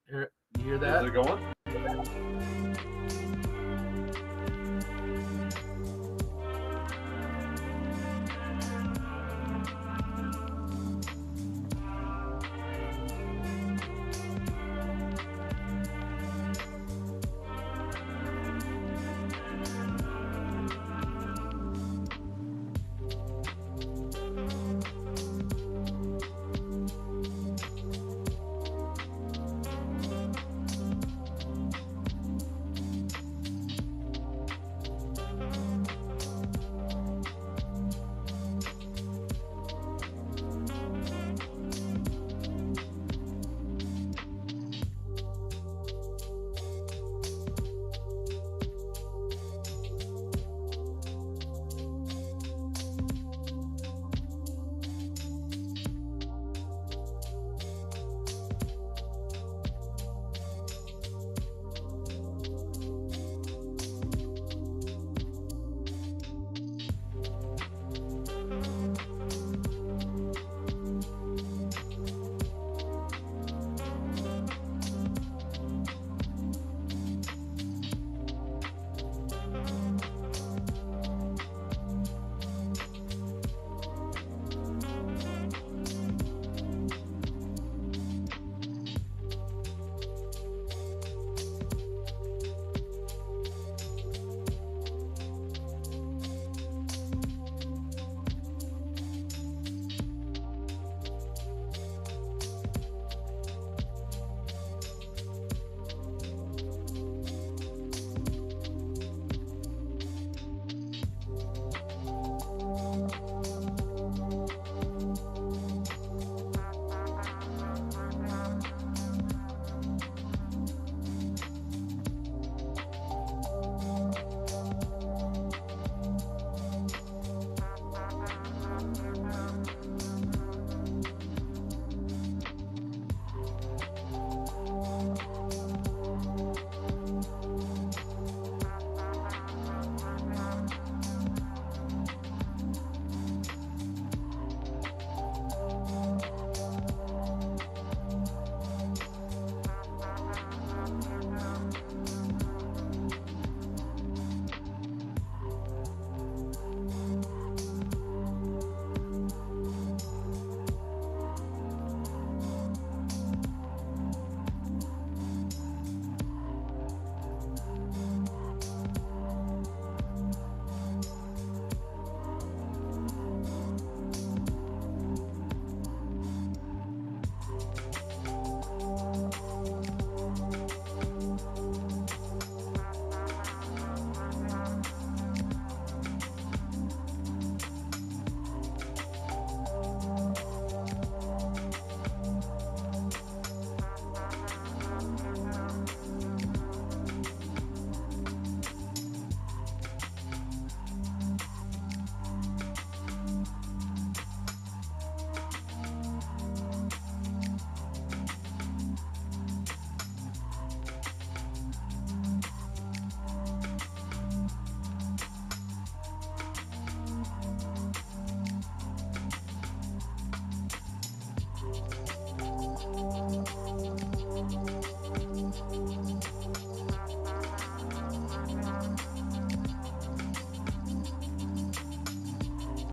A: You hear that?
B: Is it going?